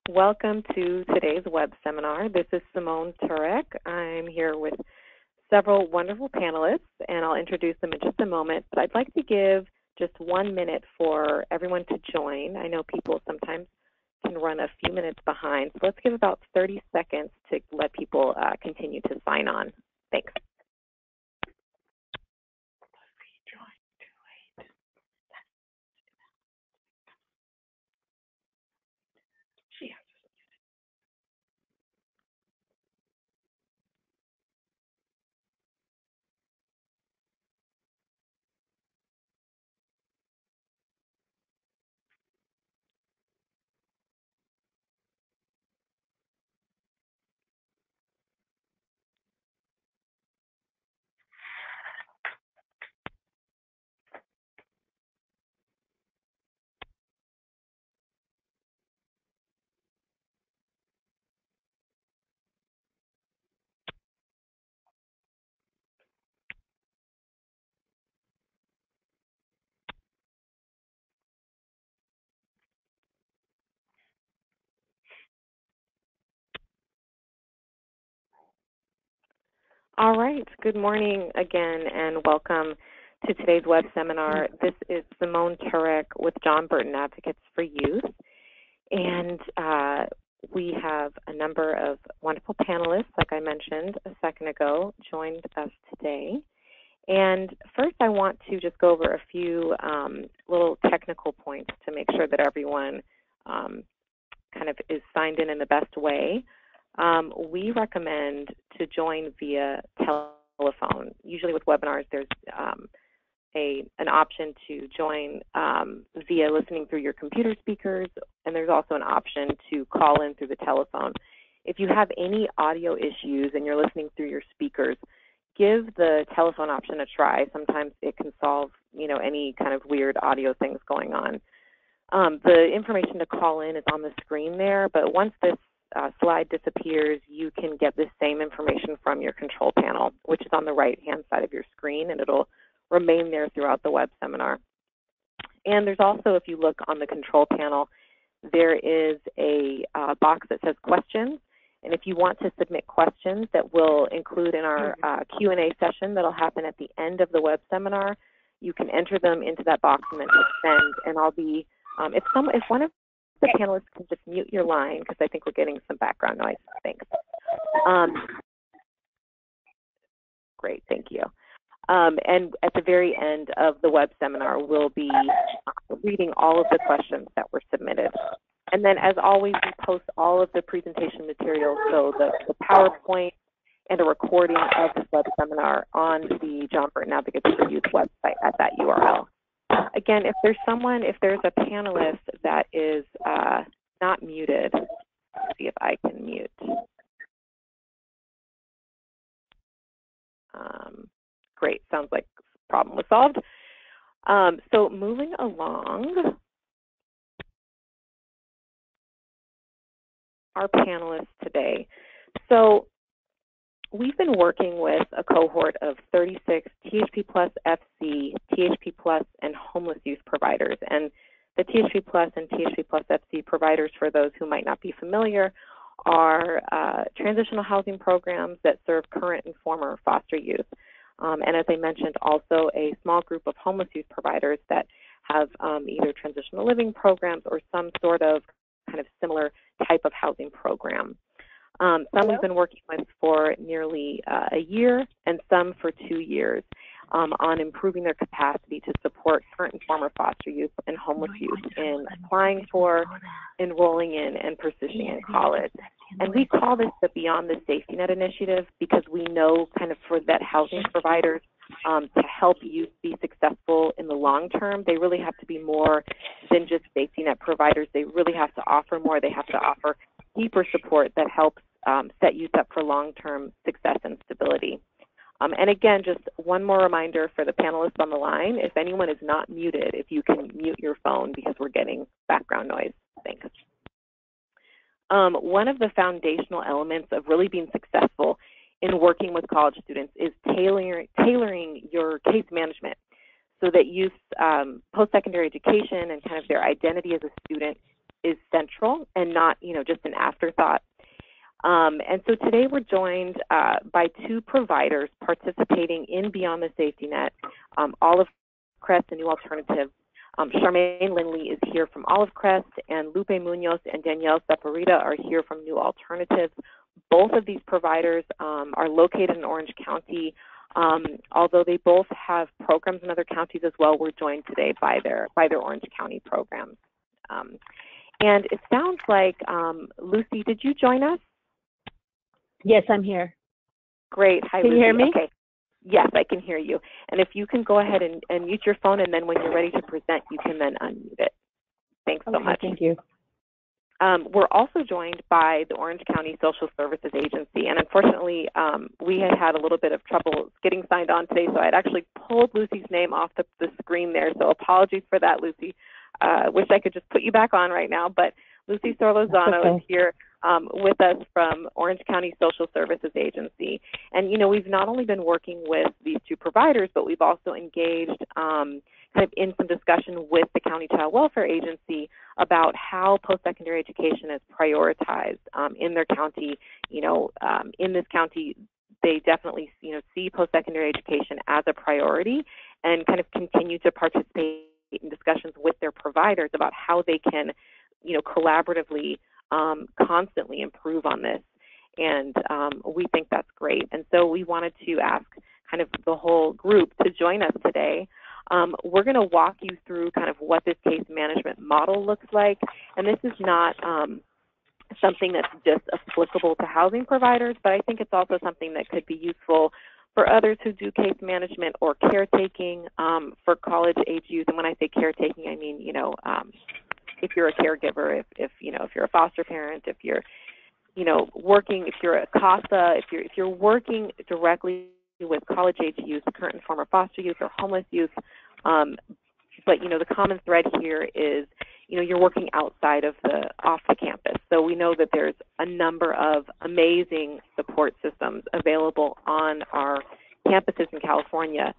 Welcome to today's web seminar. This is Simone Turek. I'm here with several wonderful panelists, and I'll introduce them in just a moment. But I'd like to give just 1 minute for everyone to join. I know people sometimes can run a few minutes behind, so let's give about 30 seconds to let people continue to sign on. Thanks. All right, good morning again and welcome to today's web seminar. This is Simone Turek with John Burton Advocates for Youth, and we have a number of wonderful panelists, like I mentioned a second ago, joined us today. And first I want to just go over a few little technical points to make sure that everyone kind of is signed in the best way. We recommend to join via telephone. Usually with webinars, there's an option to join via listening through your computer speakers, and there's also an option to call in through the telephone. If you have any audio issues and you're listening through your speakers, give the telephone option a try. Sometimes it can solve, any kind of weird audio things going on. The information to call in is on the screen there, but once this slide disappears, you can get the same information from your control panel, which is on the right-hand side of your screen, and it'll remain there throughout the web seminar. And there's also, if you look on the control panel, there is a box that says questions, and if you want to submit questions that we'll include in our Q&A session that'll happen at the end of the web seminar, you can enter them into that box and then hit send, and I'll be, if one of the panelists can just mute your line, because I think we're getting some background noise. Thanks. Great, thank you. And at the very end of the web seminar, we'll be reading all of the questions that were submitted. And then, as always, we post all of the presentation materials, so the PowerPoint and a recording of this web seminar on the John Burton Advocates for Youth website at that URL. Again, if there's a panelist that is not muted, let's see if I can mute. Great, sounds like the problem was solved. So moving along, our panelists today. So we've been working with a cohort of 36 THP Plus FC, THP Plus, and homeless youth providers. And the THP Plus and THP Plus FC providers, for those who might not be familiar, are transitional housing programs that serve current and former foster youth. And as I mentioned, also a small group of homeless youth providers that have either transitional living programs or some sort of kind of similar type of housing program. Some we've been working with for nearly a year, and some for 2 years on improving their capacity to support current and former foster youth and homeless youth in applying for, enrolling in, and persisting in college. And we call this the Beyond the Safety Net initiative because we know kind of for that housing providers to help youth be successful in the long term, they really have to be more than just safety net providers. They really have to offer more. They have to offer deeper support that helps set youth up for long-term success and stability. And again, just one more reminder for the panelists on the line, if anyone is not muted, if you can mute your phone because we're getting background noise. Thanks. One of the foundational elements of really being successful in working with college students is tailoring your case management so that youth's post-secondary education and kind of their identity as a student is central and not, just an afterthought. And so today we're joined by two providers participating in Beyond the Safety Net, Olive Crest and New Alternatives. Charmaine Lindley is here from Olive Crest, and Lupe Munoz and Danielle Zaparita are here from New Alternatives. Both of these providers are located in Orange County. Although they both have programs in other counties as well, we're joined today by their Orange County programs. And it sounds like, Lucy, did you join us? Yes, I'm here. Great. Hi, Can Lucy. you hear me? Okay. Yes, I can hear you. And if you can go ahead and mute your phone, and then when you're ready to present, you can then unmute it. Thanks so much. Thank you. We're also joined by the Orange County Social Services Agency, and unfortunately, we had a little bit of trouble getting signed on today, so I'd actually pulled Lucy's name off the screen there, so apologies for that, Lucy. Wish I could just put you back on right now, but Lucy Sorlozano is here with us from Orange County Social Services Agency. And, we've not only been working with these two providers, but we've also engaged kind of in some discussion with the County Child Welfare Agency about how post-secondary education is prioritized in their county. In this county, they definitely, see post-secondary education as a priority and kind of continue to participate in discussions with their providers about how they can, collaboratively constantly improve on this. And we think that's great. And so we wanted to ask kind of the whole group to join us today. We're going to walk you through kind of what this case management model looks like. And this is not something that's just applicable to housing providers, but I think it's also something that could be useful for others who do case management or caretaking for college-age youth. And when I say caretaking, I mean, if you're a caregiver, if you're a foster parent, if you're, working, if you're a CASA, if you're working directly with college-age youth, current and former foster youth or homeless youth. But, the common thread here is, you're working outside of off the campus. So we know that there's a number of amazing support systems available on our campuses in California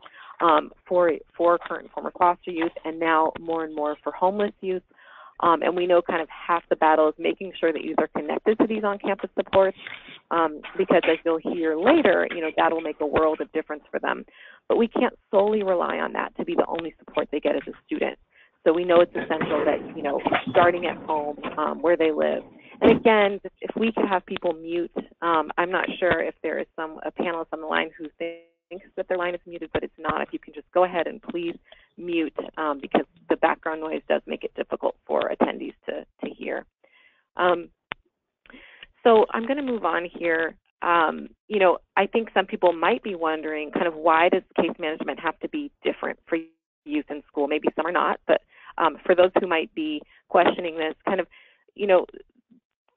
for current and former foster youth, and now more and more for homeless youth. And we know kind of half the battle is making sure that youth are connected to these on-campus supports because as you'll hear later, that will make a world of difference for them. But we can't solely rely on that to be the only support they get as a student. So we know it's essential that, starting at home where they live. And again, if we could have people mute, I'm not sure if there is a panelist on the line who thinks that their line is muted, but it's not. If you can just go ahead and please mute because the background noise does make it difficult for attendees to hear. So I'm going to move on here. I think some people might be wondering kind of why does case management have to be different for youth in school? Maybe some are not, but for those who might be questioning this, kind of,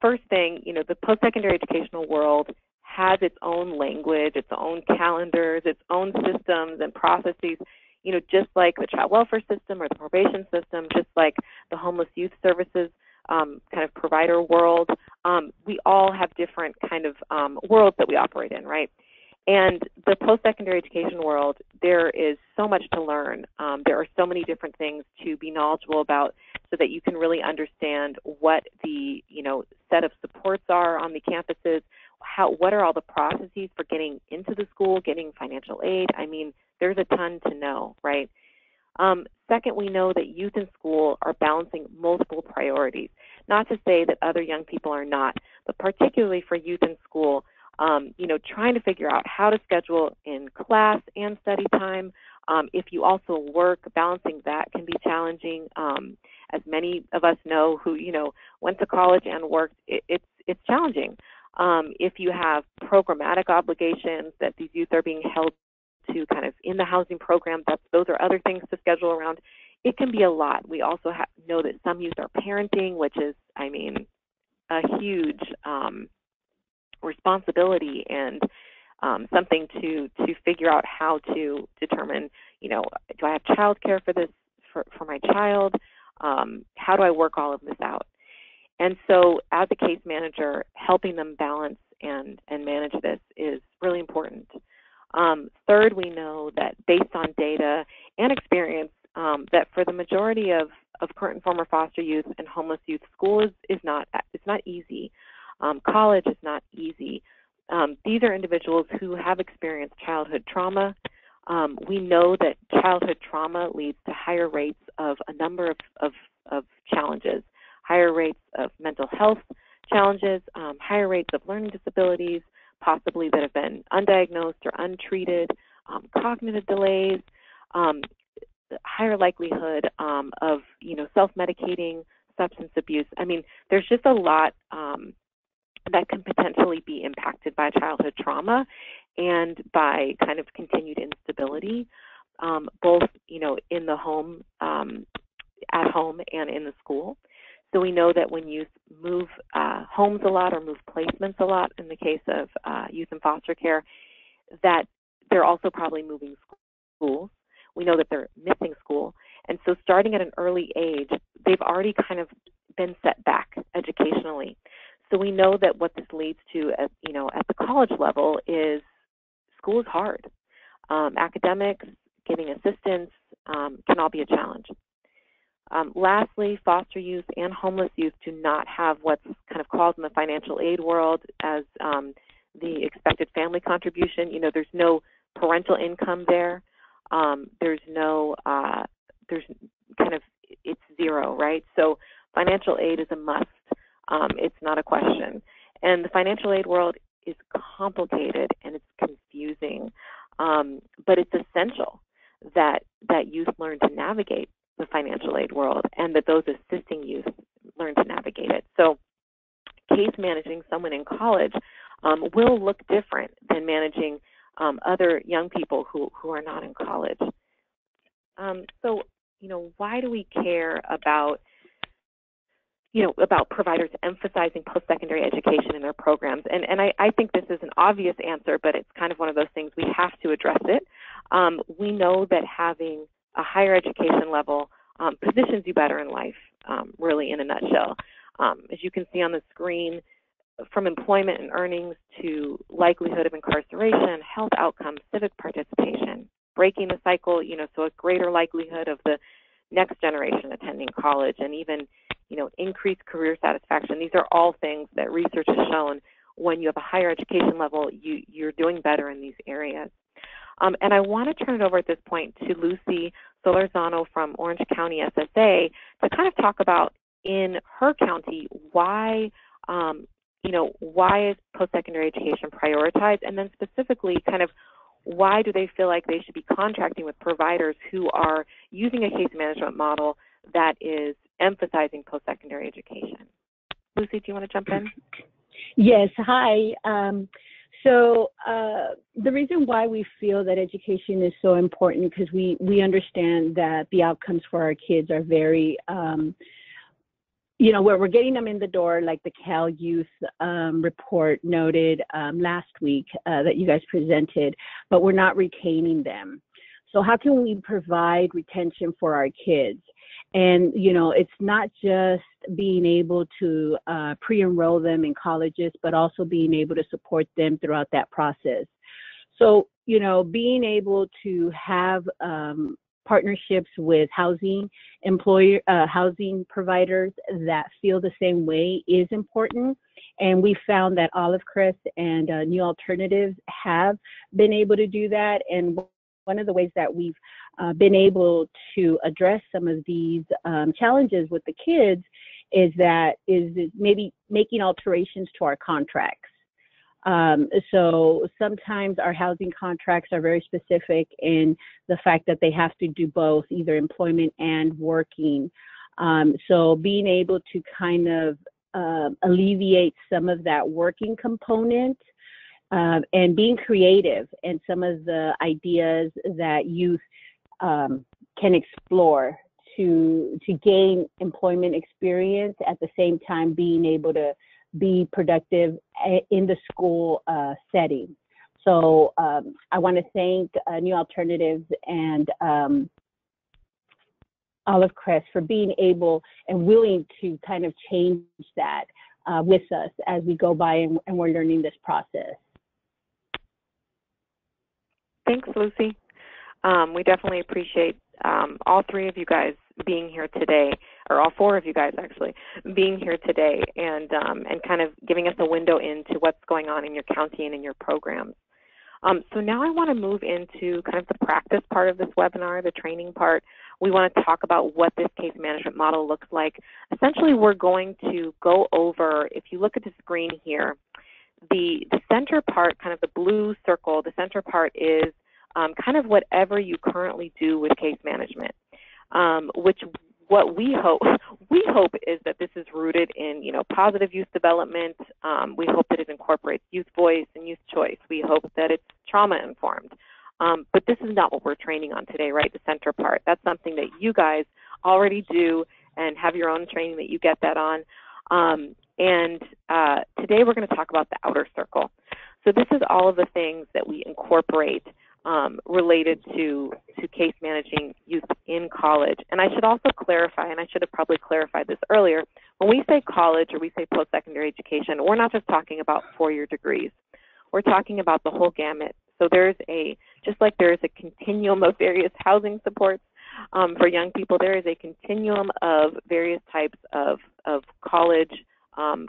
first thing, the post-secondary educational world has its own language, its own calendars, its own systems and processes, just like the child welfare system or the probation system, just like the homeless youth services kind of provider world. We all have different kind of worlds that we operate in, right? And the post-secondary education world, there is so much to learn. There are so many different things to be knowledgeable about so that you can really understand what the, set of supports are on the campuses, what are all the processes for getting into the school, getting financial aid. I mean, there's a ton to know, right? Second, we know that youth in school are balancing multiple priorities. Not to say that other young people are not, but particularly for youth in school, trying to figure out how to schedule in class and study time. If you also work, balancing that can be challenging. As many of us know who, went to college and worked, it's challenging. If you have programmatic obligations that these youth are being held to kind of in the housing program, those are other things to schedule around. It can be a lot. We also know that some youth are parenting, which is, I mean, a huge responsibility and something to figure out how to determine, do I have child care for this, for my child? How do I work all of this out? And so as a case manager, helping them balance and manage this is really important. Third, we know that based on data and experience, that for the majority of of current and former foster youth and homeless youth. School is not, it's not easy. College is not easy. These are individuals who have experienced childhood trauma. We know that childhood trauma leads to higher rates of a number of challenges, higher rates of mental health challenges, higher rates of learning disabilities, possibly that have been undiagnosed or untreated, cognitive delays, higher likelihood of self-medicating, substance abuse. I mean, there's just a lot that can potentially be impacted by childhood trauma and by kind of continued instability, both in the home, at home, and in the school. So we know that when youth move homes a lot or move placements a lot, in the case of youth in foster care, that they're also probably moving schools. We know that they're missing school. And so starting at an early age, they've already kind of been set back educationally. So we know that what this leads to at the college level is school is hard. Academics, getting assistance can all be a challenge. Lastly, foster youth and homeless youth do not have what's kind of called in the financial aid world as the expected family contribution. There's no parental income there. There's it's zero, right? So financial aid is a must. It's not a question. And the financial aid world is complicated and it's confusing, but it's essential that youth learn to navigate the financial aid world and that those assisting youth learn to navigate it. So case managing someone in college will look different than managing other young people who are not in college. So why do we care about providers emphasizing post-secondary education in their programs? And I think this is an obvious answer, but it's kind of one of those things we have to address it. We know that having a higher education level positions you better in life, really in a nutshell. As you can see on the screen, from employment and earnings to likelihood of incarceration, health outcomes, civic participation, breaking the cycle, so a greater likelihood of the next generation attending college, and even, increased career satisfaction. These are all things that research has shown when you have a higher education level, you're doing better in these areas. And I want to turn it over at this point to Lucy Solorzano from Orange County SSA to kind of talk about in her county why is post-secondary education prioritized, and then specifically kind of why do they feel like they should be contracting with providers who are using a case management model that is emphasizing post-secondary education. Lucy, do you want to jump in? Yes, hi. So the reason why we feel that education is so important, because we understand that the outcomes for our kids are very, where we're getting them in the door, like the Cal Youth report noted last week that you guys presented, but we're not retaining them. So how can we provide retention for our kids? And, it's not just being able to pre-enroll them in colleges, but also being able to support them throughout that process. So, being able to have partnerships with housing providers that feel the same way is important. And we found that Olive Crest and New Alternatives have been able to do that. And one of the ways that we've been able to address some of these challenges with the kids is maybe making alterations to our contracts. So sometimes our housing contracts are very specific in the fact that they have to do both, either employment and working. So being able to kind of alleviate some of that working component and being creative in some of the ideas that youth can explore to gain employment experience, at the same time being able to be productive in the school setting. So I want to thank New Alternatives and Olive Crest for being able and willing to kind of change that with us as we go by and we're learning this process. Thanks, Lucy. We definitely appreciate all three of you guys being here today, or all four of you guys actually, being here today and kind of giving us a window into what's going on in your county and in your programs. So now I want to move into kind of the practice part of this webinar, the training part. We want to talk about what this case management model looks like. Essentially, we're going to go over, if you look at the screen here, the center part, kind of the blue circle, the center part is kind of whatever you currently do with case management, which what we hope is that this is rooted in, positive youth development. We hope that it incorporates youth voice and youth choice. We hope that it's trauma informed. But this is not what we're training on today, right? The center part. That's something that you guys already do and have your own training that you get that on. Today we're going to talk about the outer circle. So this is all of the things that we incorporate related to case managing youth in college. And I should also clarify, and I should have probably clarified this earlier, when we say college or we say post-secondary education, we're not just talking about four-year degrees. We're talking about the whole gamut. So just like there is a continuum of various housing supports for young people, there is a continuum of various types of college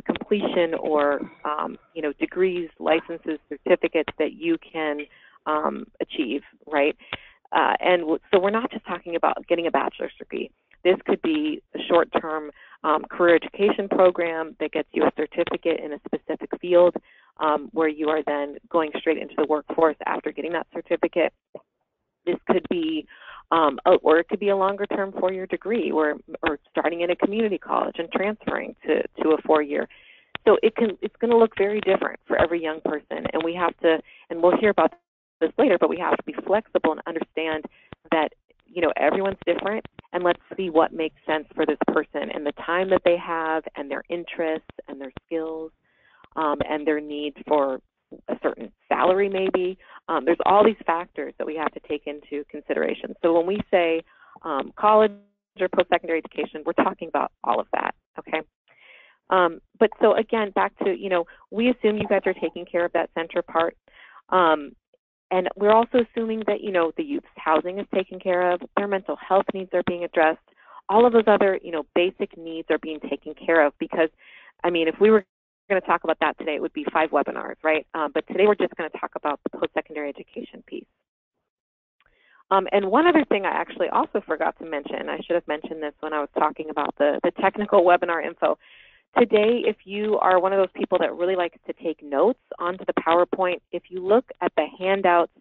completion or, degrees, licenses, certificates that you can achieve, right? And so we're not just talking about getting a bachelor's degree. This could be a short-term career education program that gets you a certificate in a specific field where you are then going straight into the workforce after getting that certificate. This could be, or it could be a longer-term four-year degree or starting in a community college and transferring to a four-year. So it's going to look very different for every young person, and we have to, and we'll hear about this later, but we have to be flexible and understand that, everyone's different, and let's see what makes sense for this person and the time that they have and their interests and their skills and their need for a certain salary maybe. There's all these factors that we have to take into consideration. So when we say college or post-secondary education, we're talking about all of that, okay? But so again, back to, we assume you guys are taking care of that center part. And we're also assuming that, the youth's housing is taken care of, their mental health needs are being addressed, all of those other, basic needs are being taken care of because, if we were going to talk about that today, it would be 5 webinars, right? But today we're just going to talk about the post-secondary education piece. And one other thing I actually also forgot to mention, I should have mentioned this when I was talking about the technical webinar info. Today, if you are one of those people that really likes to take notes onto the PowerPoint, if you look at the handouts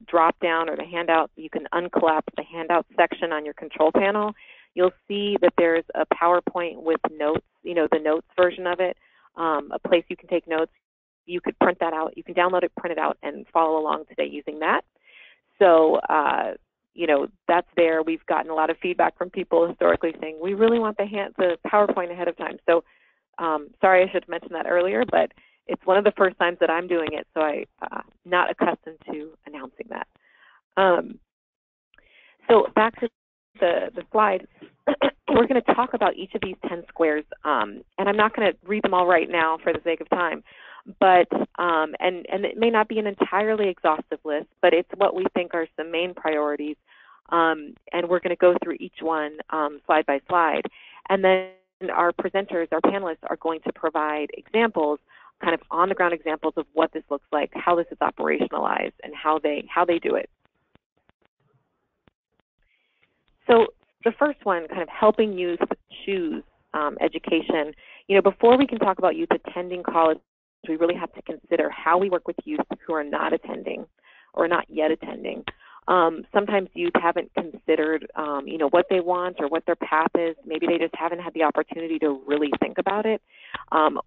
drop down or the handout, you can uncollapse the handout section on your control panel. You'll see that there's a PowerPoint with notes, the notes version of it, a place you can take notes. You could print that out. You can download it, print it out, and follow along today using that. So, that's there. We've gotten a lot of feedback from people historically saying, we really want the PowerPoint ahead of time. So sorry I should have mentioned that earlier, but it's one of the first times that I'm doing it, so I'm not accustomed to announcing that. So back to the slide, we're going to talk about each of these 10 squares, and I'm not going to read them all right now for the sake of time, but and it may not be an entirely exhaustive list, but it's what we think are some main priorities, and we're going to go through each one slide by slide, and then our presenters, our panelists, are going to provide examples, kind of on-the-ground examples of what this looks like, how this is operationalized, and how they do it. So the first one, kind of helping youth choose education. Before we can talk about youth attending college, we really have to consider how we work with youth who are not attending or not yet attending. Sometimes youth haven't considered, what they want or what their path is. Maybe they just haven't had the opportunity to really think about it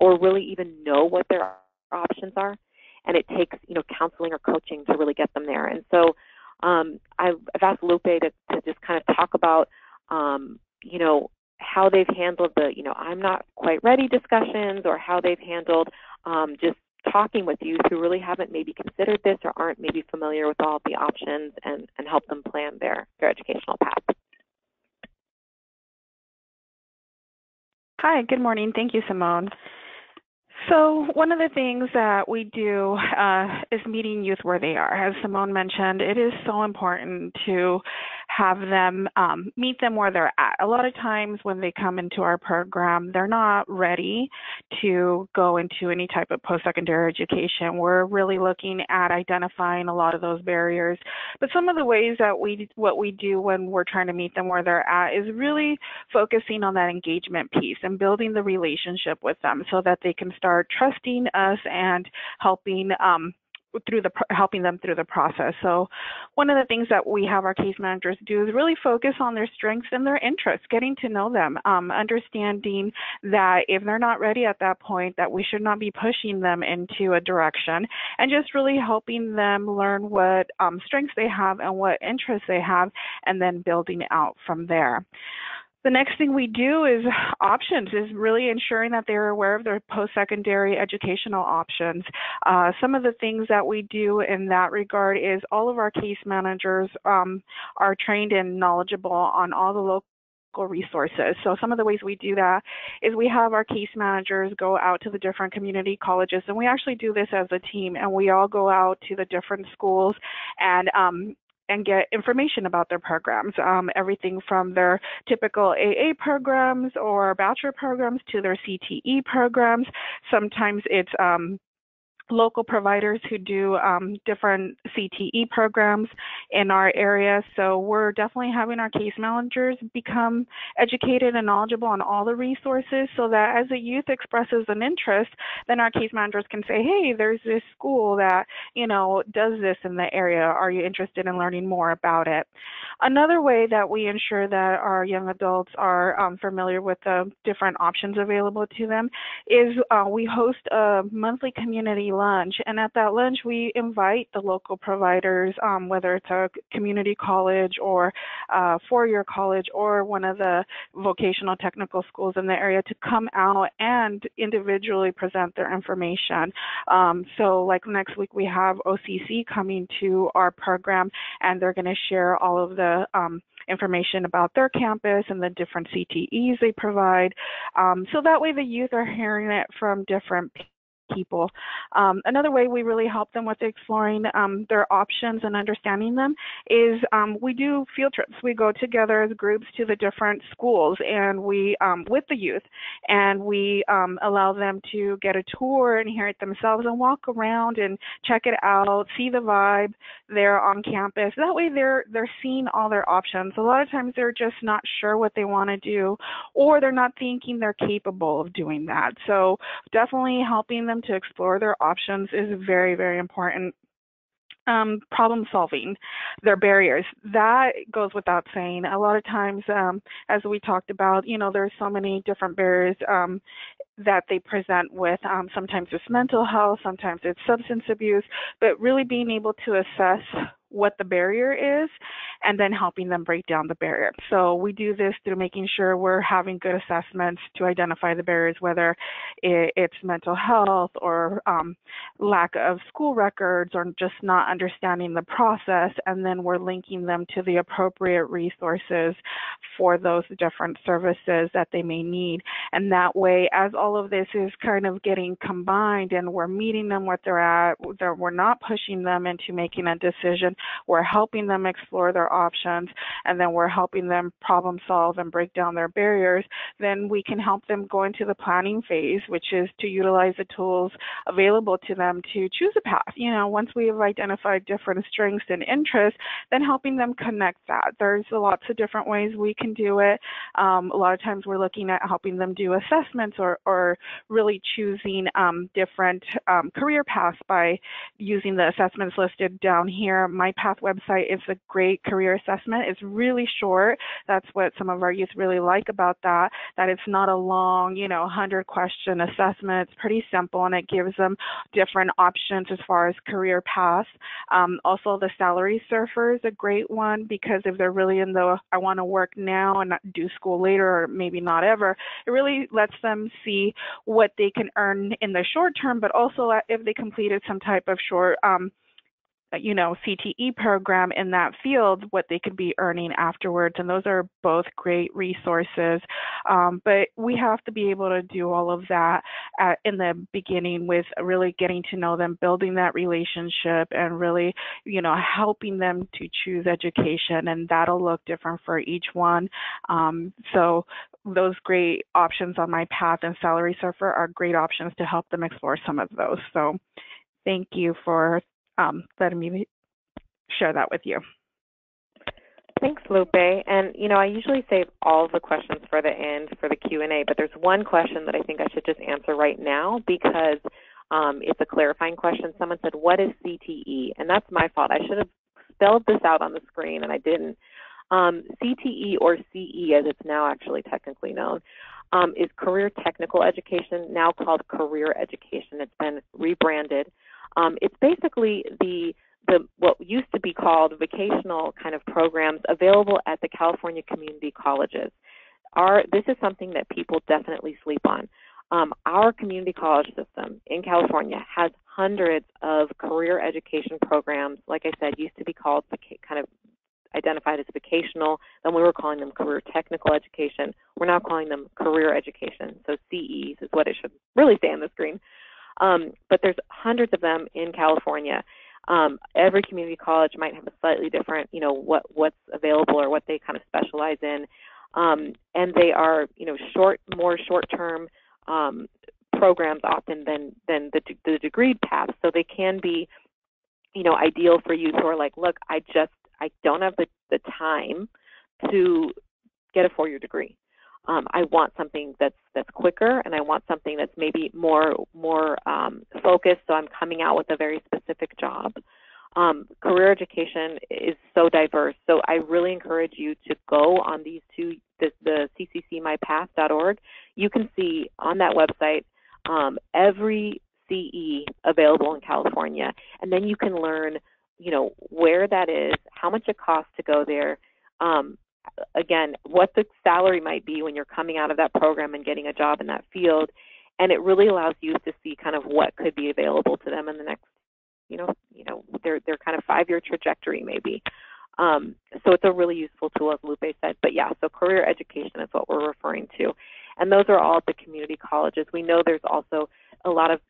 or really even know what their options are. And it takes, counseling or coaching to really get them there. And so I've asked Lupe to just kind of talk about, how they've handled the, I'm not quite ready discussions, or how they've handled just talking with youth who really haven't maybe considered this or aren't maybe familiar with all the options, and help them plan their educational path. Hi, good morning. Thank you, Simone. So one of the things that we do is meeting youth where they are. As Simone mentioned, it is so important to have them meet them where they're at. A lot of times when they come into our program, they're not ready to go into any type of post-secondary education. We're really looking at identifying a lot of those barriers. But some of the ways that what we do when we're trying to meet them where they're at is really focusing on that engagement piece and building the relationship with them so that they can start trusting us and helping them through the process. So one of the things that we have our case managers do is really focus on their strengths and their interests, getting to know them, understanding that if they're not ready at that point, that we should not be pushing them into a direction, and just really helping them learn what strengths they have and what interests they have, and then building out from there. The next thing we do is options, is really ensuring that they're aware of their post-secondary educational options. Some of the things that we do in that regard is all of our case managers are trained and knowledgeable on all the local resources. So some of the ways we do that is we have our case managers go out to the different community colleges, and we actually do this as a team, and we all go out to the different schools and get information about their programs, everything from their typical AA programs or bachelor programs to their CTE programs. Sometimes it's local providers who do different CTE programs in our area. So we're definitely having our case managers become educated and knowledgeable on all the resources, so that as a youth expresses an interest, then our case managers can say, hey, there's this school that, does this in the area. Are you interested in learning more about it? Another way that we ensure that our young adults are familiar with the different options available to them is we host a monthly community lunch, and at that lunch we invite the local providers, whether it's a community college or a four-year college or one of the vocational technical schools in the area, to come out and individually present their information. So like next week we have OCC coming to our program, and they're going to share all of the information about their campus and the different CTEs they provide. So that way the youth are hearing it from different people. Another way we really help them with exploring their options and understanding them is we do field trips. We go together as groups to the different schools, and we with the youth, and we allow them to get a tour and hear it themselves and walk around and check it out, see the vibe there on campus. That way they're seeing all their options. A lot of times they're just not sure what they want to do, or they're not thinking they're capable of doing that. So definitely helping them to explore their options is very, very important. Problem solving, their barriers, that goes without saying. A lot of times, as we talked about, there's so many different barriers that they present with. Sometimes it's mental health, sometimes it's substance abuse, but really being able to assess what the barrier is and then helping them break down the barrier. So we do this through making sure we're having good assessments to identify the barriers, whether it's mental health or lack of school records or just not understanding the process, and then we're linking them to the appropriate resources for those different services that they may need. And that way, as all of this is kind of getting combined and we're meeting them where they're at, we're not pushing them into making a decision, we're helping them explore their options, and then we're helping them problem solve and break down their barriers, then we can help them go into the planning phase, which is to utilize the tools available to them to choose a path. Once we have identified different strengths and interests, then helping them connect that. There's lots of different ways we can do it. A lot of times we're looking at helping them do assessments or really choosing different career paths by using the assessments listed down here. My Path website is a great career assessment. It's really short. That's what some of our youth really like about that it's not a long, 100-question assessment. It's pretty simple, and it gives them different options as far as career paths. Also, the salary surfer is a great one, because if they're really in the I want to work now and not do school later, or maybe not ever, it really lets them see what they can earn in the short term, but also if they completed some type of short CTE program in that field, what they could be earning afterwards. And those are both great resources. But we have to be able to do all of that in the beginning with really getting to know them, building that relationship, and really, helping them to choose education. And that'll look different for each one. So those great options on My Path and Salary Surfer are great options to help them explore some of those. So thank you for letting me share that with you. Thanks, Lupe. And, I usually save all the questions for the end for the Q&A, but there's one question that I think I should just answer right now because it's a clarifying question. Someone said, what is CTE? And that's my fault. I should have spelled this out on the screen, and I didn't. CTE, or CE as it's now actually technically known, is Career Technical Education, now called Career Education. It's been rebranded. It's basically the what used to be called vocational kind of programs available at the California community colleges. This is something that people definitely sleep on. Our community college system in California has hundreds of career education programs. Like I said, used to be called kind of identified as vocational. Then we were calling them career technical education. We're now calling them career education. So CEs is what it should really say on the screen. But there's hundreds of them in California. Every community college might have a slightly different, what's available or what they kind of specialize in. And they are, more short-term programs often than the degree path. So they can be, ideal for youth who are like, look, I don't have the time to get a 4-year degree. I want something that's quicker, and I want something that's maybe more focused, so I'm coming out with a very specific job. Career education is so diverse, so I really encourage you to go on these two, the cccmypath.org. You can see on that website every CE available in California, and then you can learn, where that is, how much it costs to go there, again, what the salary might be when you're coming out of that program and getting a job in that field. And it really allows you to see kind of what could be available to them in the next, their kind of 5-year trajectory maybe. So it's a really useful tool, as Lupe said. But yeah, so career education is what we're referring to. And those are all at the community colleges. We know there's also a lot of,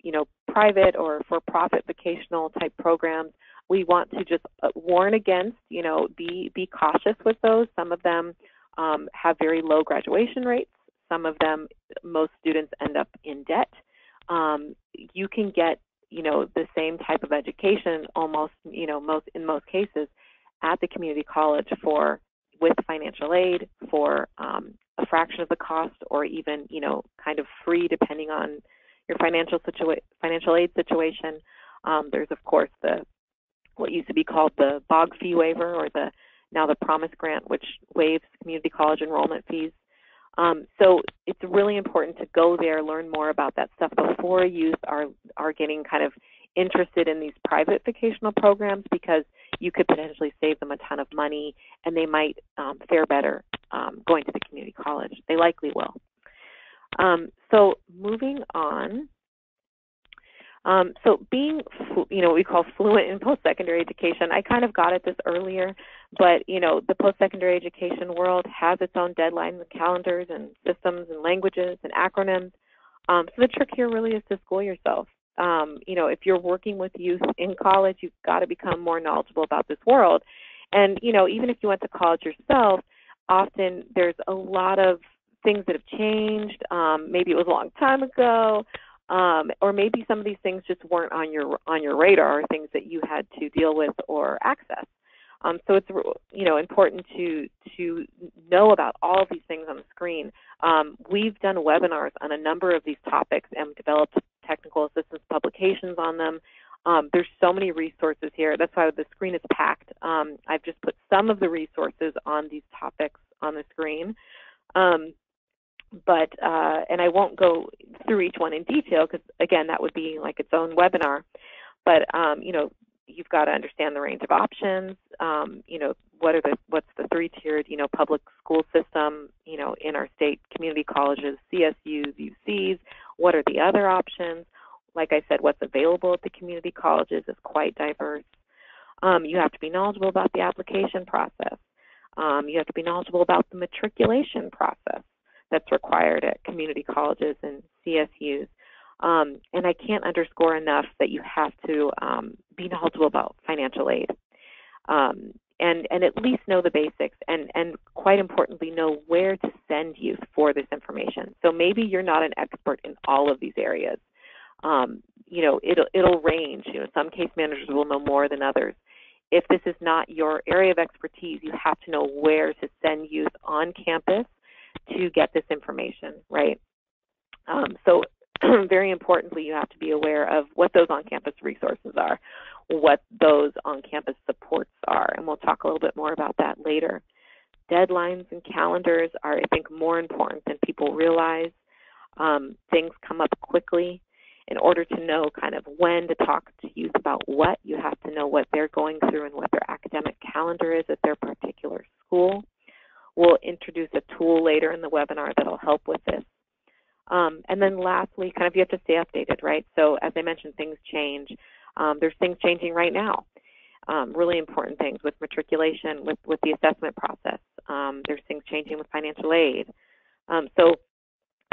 private or for-profit vocational type programs. We want to just warn against, be cautious with those. Some of them have very low graduation rates. Some of them, most students end up in debt. You can get, the same type of education almost, in most cases at the community college with financial aid for a fraction of the cost, or even, kind of free depending on your financial aid situation. There's, of course, what used to be called the BOG fee waiver, or now the Promise Grant, which waives community college enrollment fees. So it's really important to go there, learn more about that stuff before youth are getting kind of interested in these private vocational programs, because you could potentially save them a ton of money, and they might fare better going to the community college. They likely will. So moving on. So being, what we call fluent in post-secondary education, I kind of got at this earlier, but, the post-secondary education world has its own deadlines and calendars and systems and languages and acronyms. So the trick here really is to school yourself. If you're working with youth in college, you've got to become more knowledgeable about this world. And, even if you went to college yourself, often there's a lot of things that have changed. Maybe it was a long time ago. Or maybe some of these things just weren't on your radar, or things that you had to deal with or access. So it's important to know about all of these things on the screen. We've done webinars on a number of these topics and developed technical assistance publications on them. There's so many resources here. That's why the screen is packed. I've just put some of the resources on these topics on the screen. But and I won't go through each one in detail, because again, that would be like its own webinar. But you've got to understand the range of options. What's the 3-tiered public school system in our state, community colleges, CSUs, UCs. What are the other options? Like I said, what's available at the community colleges is quite diverse. You have to be knowledgeable about the application process. You have to be knowledgeable about the matriculation process that's required at community colleges and CSUs. And I can't underscore enough that you have to be knowledgeable about financial aid. And at least know the basics, and quite importantly, know where to send youth for this information. So maybe you're not an expert in all of these areas. It'll range. Some case managers will know more than others. If this is not your area of expertise, you have to know where to send youth on campus to get this information, right? So very importantly, you have to be aware of what those on-campus resources are, what those on-campus supports are, and we'll talk a little bit more about that later. Deadlines and calendars are, I think, more important than people realize. Things come up quickly. In order to know kind of when to talk to youth about what, you have to know what they're going through and what their academic calendar is at their particular school. We'll introduce a tool later in the webinar that'll help with this. And then lastly, kind of you have to stay updated, right? So as I mentioned, things change. There's things changing right now. Really important things with matriculation, with the assessment process. There's things changing with financial aid. So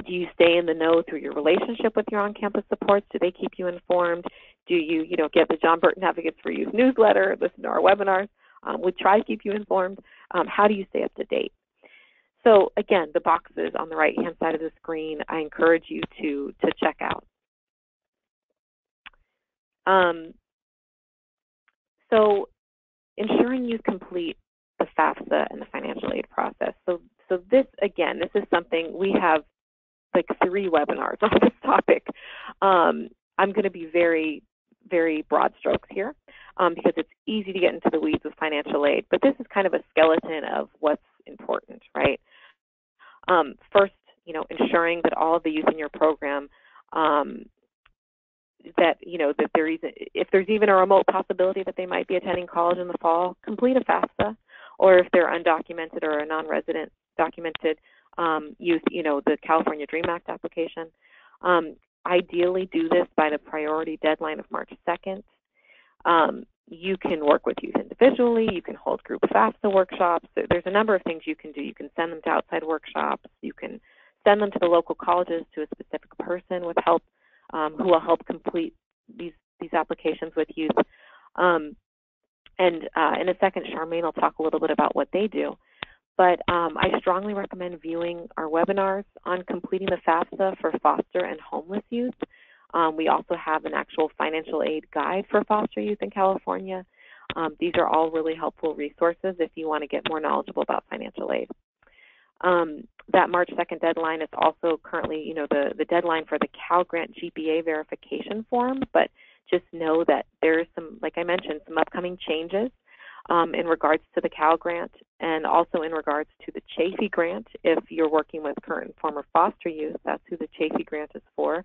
do you stay in the know through your relationship with your on-campus supports? Do they keep you informed? Do you, get the John Burton Advocates for Youth newsletter, listen to our webinars? We try to keep you informed. How do you stay up to date? So again, the boxes on the right-hand side of the screen, I encourage you to check out. So ensuring you complete the FAFSA and the financial aid process. So this, again, this is something we have like 3 webinars on this topic. I'm going to be very, very broad strokes here because it's easy to get into the weeds with financial aid, but this is kind of a skeleton of what's important, right? First, ensuring that all of the youth in your program, that if there's even a remote possibility that they might be attending college in the fall, complete a FAFSA, or if they're undocumented or a non-resident documented youth, the California DREAM Act application. Ideally do this by the priority deadline of March 2nd. You can work with youth individually. You can hold group FAFSA workshops. There's a number of things you can do. You can send them to outside workshops. You can send them to the local colleges to a specific person with help, who will help complete these applications with youth. And in a second, Charmaine will talk a little bit about what they do. But I strongly recommend viewing our webinars on completing the FAFSA for foster and homeless youth. We also have an actual financial aid guide for foster youth in California. These are all really helpful resources if you want to get more knowledgeable about financial aid. That March 2nd deadline is also currently, the deadline for the Cal Grant GPA Verification form, but just know that there's some, like I mentioned, some upcoming changes in regards to the Cal Grant and also in regards to the Chafee Grant. If you're working with current and former foster youth, that's who the Chafee Grant is for.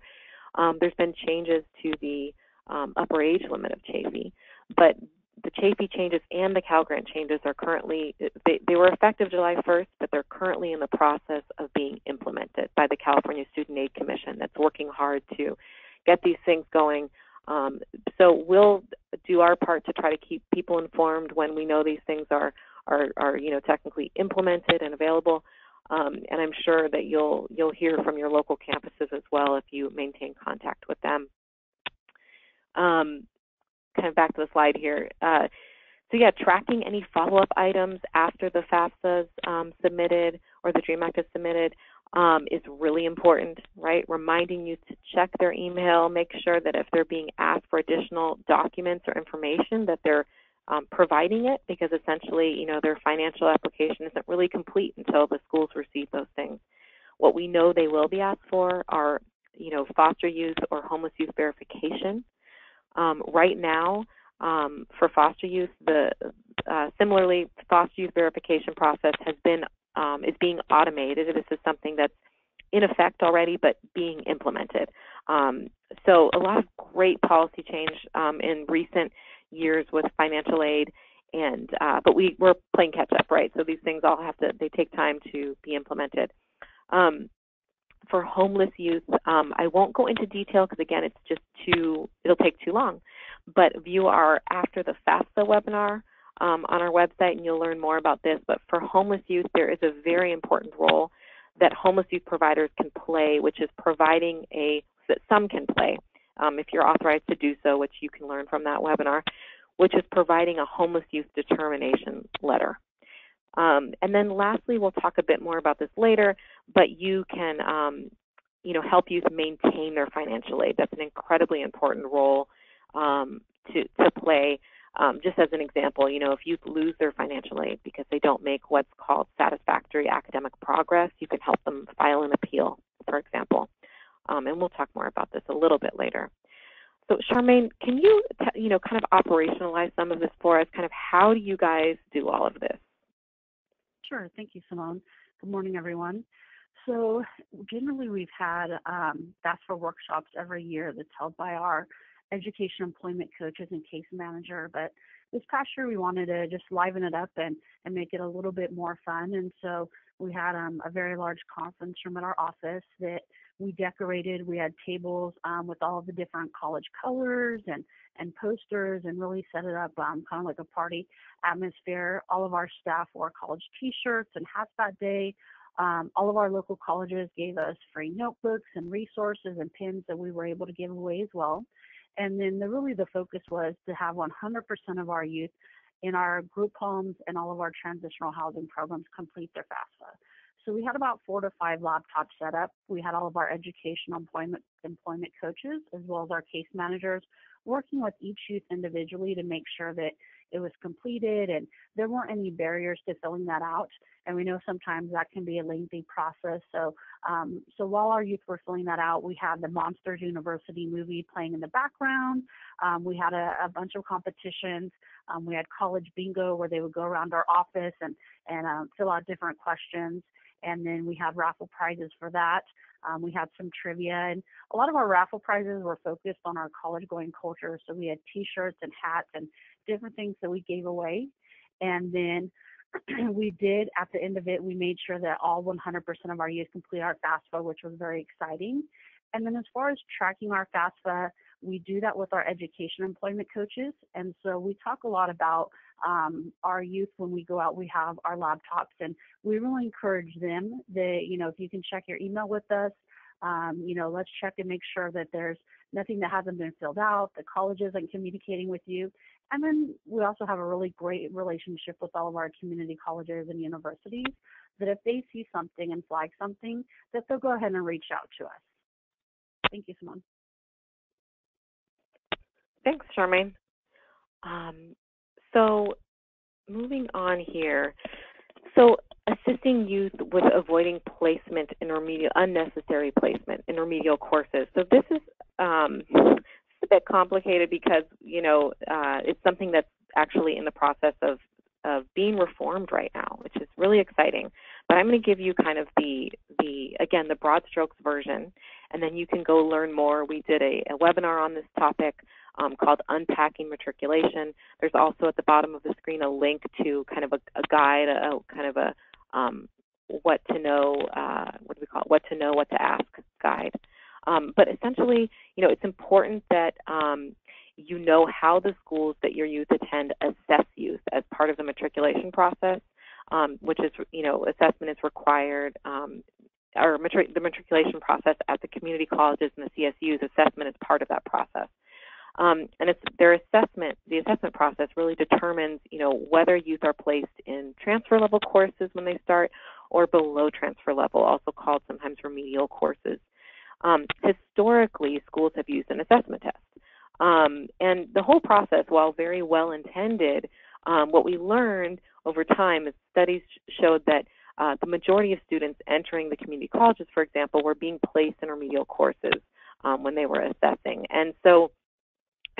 There's been changes to the upper age limit of Chafee, but the Chafee changes and the Cal Grant changes are currently, they were effective July 1st, but they're currently in the process of being implemented by the California Student Aid Commission that's working hard to get these things going. So we'll do our part to try to keep people informed when we know these things are technically implemented and available. And I'm sure that you'll hear from your local campuses as well if you maintain contact with them. Kind of back to the slide here. So yeah, tracking any follow-up items after the FAFSA is submitted or the DREAM Act is submitted is really important, right? Reminding you to check their email, make sure that if they're being asked for additional documents or information that they're providing it, because essentially, their financial application isn't really complete until the schools receive those things. What we know they will be asked for are, foster youth or homeless youth verification. Right now, for foster youth, similarly, the foster youth verification process is being automated. This is something that's in effect already, but being implemented. So a lot of great policy change in recent years with financial aid, and but we're playing catch up, right? So these things all they take time to be implemented. For homeless youth, I won't go into detail because again, it'll take too long. but view our After the FAFSA webinar on our website, and you'll learn more about this. But for homeless youth, there is a very important role that homeless youth providers can play, which is providing that some can play, if you're authorized to do so, which you can learn from that webinar, which is providing a homeless youth determination letter. And then lastly, we'll talk a bit more about this later, but you can help youth maintain their financial aid. That's an incredibly important role to play. Just as an example, if youth lose their financial aid because they don't make what's called satisfactory academic progress, you can help them file an appeal, for example. And we'll talk more about this a little bit later. So Charmaine, can you kind of operationalize some of this for us? Kind of how do you guys do all of this? Sure. Thank you, Simone. Good morning, everyone. So generally, we've had FAFSA workshops every year that's held by our education employment coaches and case manager. But this past year, we wanted to just liven it up and make it a little bit more fun. And so we had a very large conference room at our office that we decorated. We had tables with all of the different college colors and posters, and really set it up kind of like a party atmosphere. All of our staff wore college T-shirts and hats that day. All of our local colleges gave us free notebooks and resources and pins that we were able to give away as well. And then the focus was to have 100% of our youth in our group homes and all of our transitional housing programs complete their FAFSA. So we had about 4 to 5 laptops set up. We had all of our educational employment coaches, as well as our case managers, working with each youth individually to make sure that it was completed and there weren't any barriers to filling that out. And we know sometimes that can be a lengthy process. So while our youth were filling that out, we had the Monsters University movie playing in the background. We had a bunch of competitions. We had college bingo where they would go around our office and fill out different questions. And then we had raffle prizes for that. We had some trivia, and a lot of our raffle prizes were focused on our college-going culture. So we had T-shirts and hats and different things that we gave away. And then we did, at the end of it, we made sure that all 100% of our youth complete our FAFSA, which was very exciting. And then as far as tracking our FAFSA, we do that with our education employment coaches. And so we talk a lot about our youth when we go out. We have our laptops, and we really encourage them that, if you can check your email with us, let's check and make sure that there's nothing that hasn't been filled out, the college isn't communicating with you. And then we also have a really great relationship with all of our community colleges and universities, that if they see something and flag something, that they'll go ahead and reach out to us. Thank you, Simone. Thanks, Charmaine. So moving on here. So assisting youth with avoiding placement in unnecessary placement in remedial courses. So this is a bit complicated because, it's something that's actually in the process of being reformed right now, which is really exciting. But I'm going to give you kind of the broad strokes version, and then you can go learn more. We did a webinar on this topic called Unpacking Matriculation. There's also at the bottom of the screen a link to kind of a guide, what to know, what to ask guide. But essentially, it's important that you know how the schools that your youth attend assess youth as part of the matriculation process, which is, assessment is required, the matriculation process at the community colleges and the CSUs, assessment is part of that process. And it's the assessment process really determines, whether youth are placed in transfer level courses when they start or below transfer level, also called sometimes remedial courses. Historically, schools have used an assessment test. And the whole process, while very well intended, what we learned over time is studies showed that the majority of students entering the community colleges, for example, were being placed in remedial courses when they were assessing. And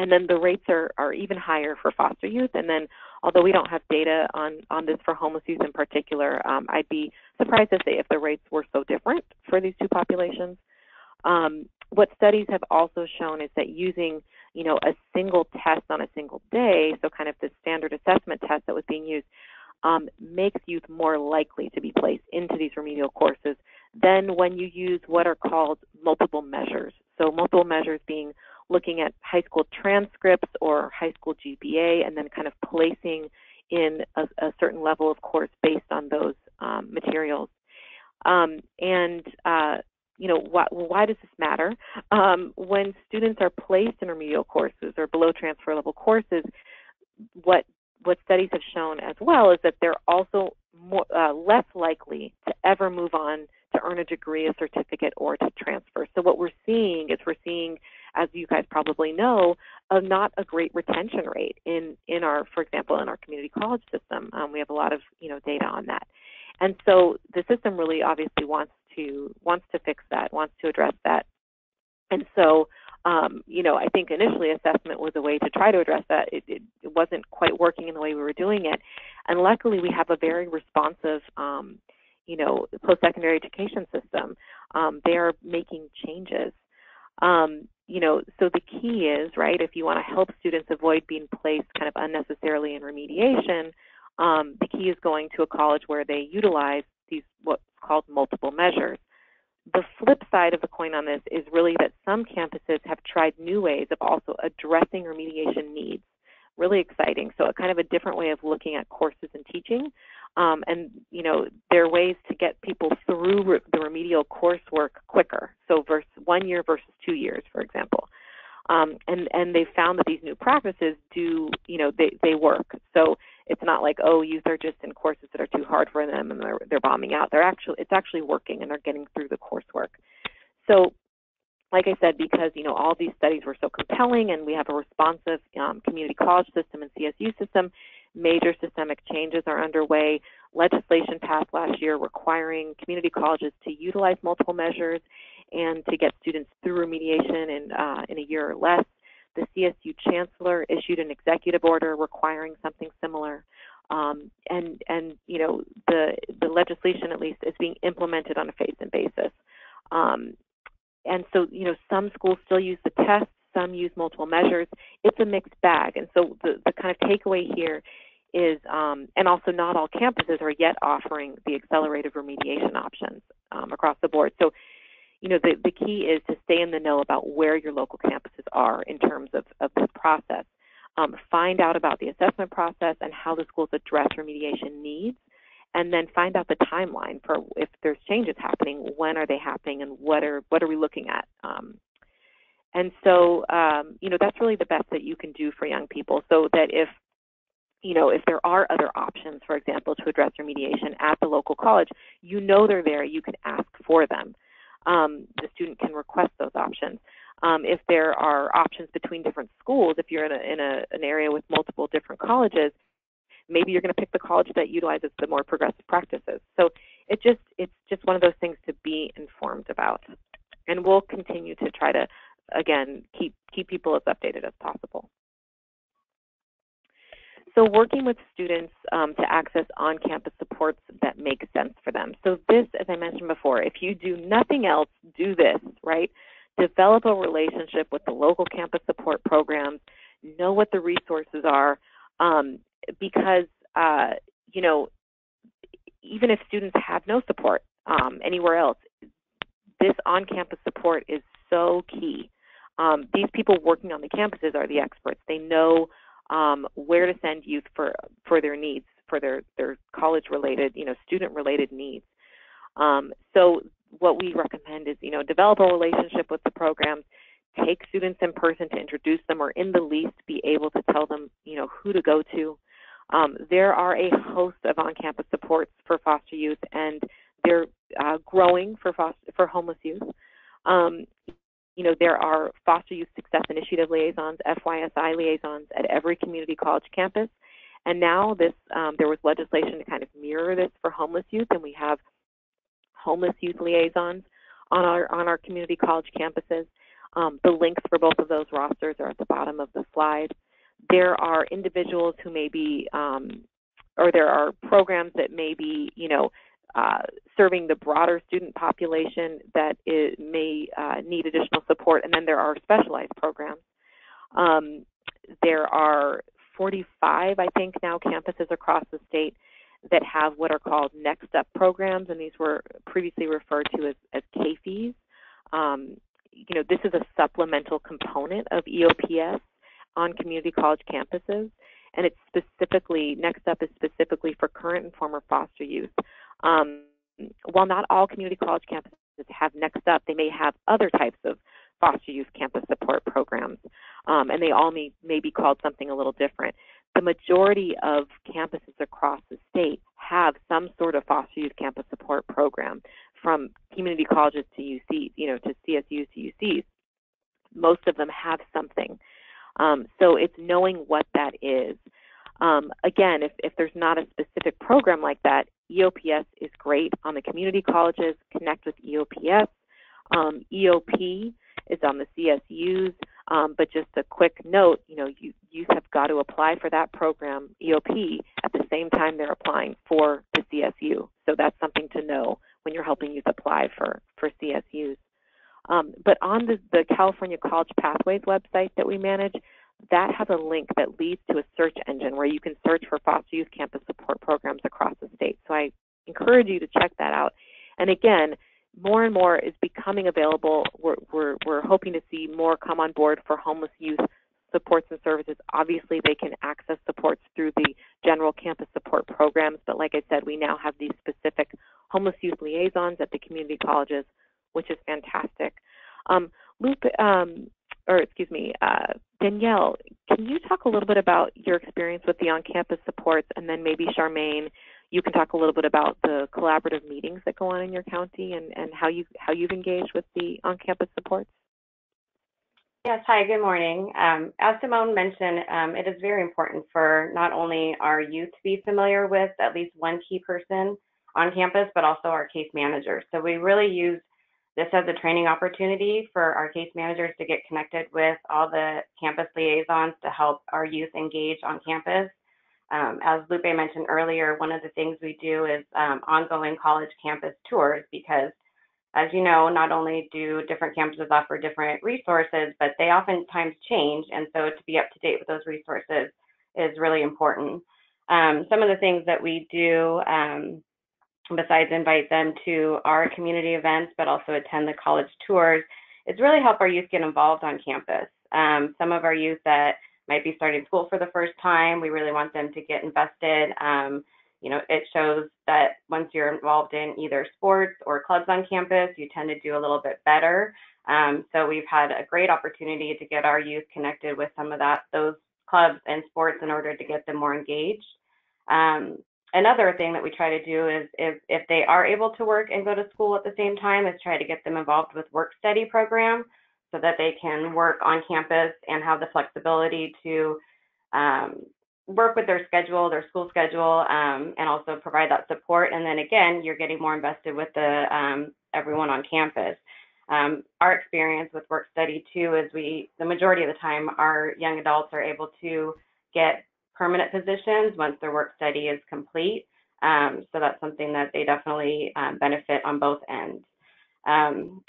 then the rates are even higher for foster youth. And then, although we don't have data on this for homeless youth in particular, I'd be surprised to say if the rates were so different for these two populations. What studies have also shown is that using, a single test on a single day, so kind of the standard assessment test that was being used, makes youth more likely to be placed into these remedial courses than when you use what are called multiple measures. So multiple measures being looking at high school transcripts or high school GPA, and then kind of placing in a certain level of course based on those materials. Why does this matter? When students are placed in remedial courses or below transfer level courses, what studies have shown as well is that they're also less likely to ever move on to earn a degree, a certificate, or to transfer. So what we're seeing, as you guys probably know, not a great retention rate in our, for example, in our community college system. We have a lot of data on that, and so the system really obviously wants to fix that, wants to address that, and so I think initially assessment was a way to try to address that. It wasn't quite working in the way we were doing it, and luckily we have a very responsive post-secondary education system. They are making changes. So the key is, right, if you want to help students avoid being placed kind of unnecessarily in remediation, the key is going to a college where they utilize these what's called multiple measures. The flip side of the coin on this is really that some campuses have tried new ways of also addressing remediation needs. Really exciting. So kind of a different way of looking at courses and teaching. There are ways to get people through the remedial coursework quicker. So 1 year versus 2 years, for example. And they found that these new practices they work. So it's not like, youth are just in courses that are too hard for them and they're bombing out. It's actually working and they're getting through the coursework. So like I said, because all these studies were so compelling and we have a responsive community college system and CSU system, major systemic changes are underway. Legislation passed last year requiring community colleges to utilize multiple measures and to get students through remediation in a year or less. The CSU chancellor issued an executive order requiring something similar. The legislation, at least, is being implemented on a phased-in basis. And so, some schools still use the tests, some use multiple measures. It's a mixed bag. And so the kind of takeaway here is, and also not all campuses are yet offering the accelerated remediation options across the board. So, the key is to stay in the know about where your local campuses are in terms of this process. Find out about the assessment process and how the schools address remediation needs, and then find out the timeline for if there's changes happening, when are they happening, and what are we looking at. And so, that's really the best that you can do for young people, so that if there are other options, for example, to address remediation at the local college, they're there, you can ask for them. The student can request those options. If there are options between different schools, if you're in an area with multiple different colleges, maybe you're going to pick the college that utilizes the more progressive practices. So it's just one of those things to be informed about. And we'll continue to try to, again, keep people as updated as possible. So working with students to access on-campus supports that make sense for them. So this, as I mentioned before, if you do nothing else, do this, right? Develop a relationship with the local campus support programs, know what the resources are, because, even if students have no support anywhere else, this on-campus support is so key. These people working on the campuses are the experts. They know where to send youth for their needs, for their college-related, student-related needs. So what we recommend is, develop a relationship with the programs, take students in person to introduce them, or in the least be able to tell them, who to go to. There are a host of on-campus supports for foster youth, and they're growing for homeless youth. There are Foster Youth Success Initiative liaisons, FYSI liaisons at every community college campus. And now there was legislation to kind of mirror this for homeless youth, and we have homeless youth liaisons on our community college campuses. The links for both of those rosters are at the bottom of the slide. There are individuals who may be, or there are programs that may be, serving the broader student population that may need additional support, and then there are specialized programs. There are 45, I think, now campuses across the state that have what are called next step programs, and these were previously referred to as CAFEs. this is a supplemental component of EOPS on community college campuses, and it's specifically, next up is specifically for current and former foster youth. While not all community college campuses have Next Up, they may have other types of foster youth campus support programs, and they all may be called something a little different. The majority of campuses across the state have some sort of foster youth campus support program, from community colleges to UCs, to CSUs to UCs. Most of them have something. So it's knowing what that is. Again, if there's not a specific program like that, EOPS is great on the community colleges. Connect with EOPS. EOP is on the CSUs, but just a quick note, youth have got to apply for that program, EOP, at the same time they're applying for the CSU. So that's something to know when you're helping youth apply for CSUs. But on the California College Pathways website that we manage, that has a link that leads to a search engine where you can search for foster youth campus support programs across the state. So I encourage you to check that out. And again, more and more is becoming available. We're hoping to see more come on board for homeless youth supports and services. Obviously, they can access supports through the general campus support programs, but like I said, we now have these specific homeless youth liaisons at the community colleges, which is fantastic. Danielle, can you talk a little bit about your experience with the on-campus supports, and then maybe Charmaine, you can talk a little bit about the collaborative meetings that go on in your county and how you've engaged with the on-campus supports? Yes, hi, good morning. As Simone mentioned, it is very important for not only our youth to be familiar with at least one key person on campus, but also our case managers. So we really use this as a training opportunity for our case managers to get connected with all the campus liaisons to help our youth engage on campus. As Lupe mentioned earlier, one of the things we do is ongoing college campus tours, because as you know, not only do different campuses offer different resources, but they oftentimes change. And so to be up to date with those resources is really important. Some of the things that we do, besides invite them to our community events, but also attend the college tours, is really help our youth get involved on campus. Some of our youth that might be starting school for the first time, we really want them to get invested. It shows that once you're involved in either sports or clubs on campus, you tend to do a little bit better. So we've had a great opportunity to get our youth connected with some of those clubs and sports in order to get them more engaged. Another thing that we try to do is if they are able to work and go to school at the same time, is try to get them involved with work study program so that they can work on campus and have the flexibility to work with their school schedule, and also provide that support. And then again, you're getting more invested with everyone on campus. Our experience with work study too is the majority of the time, our young adults are able to get permanent positions once their work study is complete. So that's something that they definitely benefit on both ends.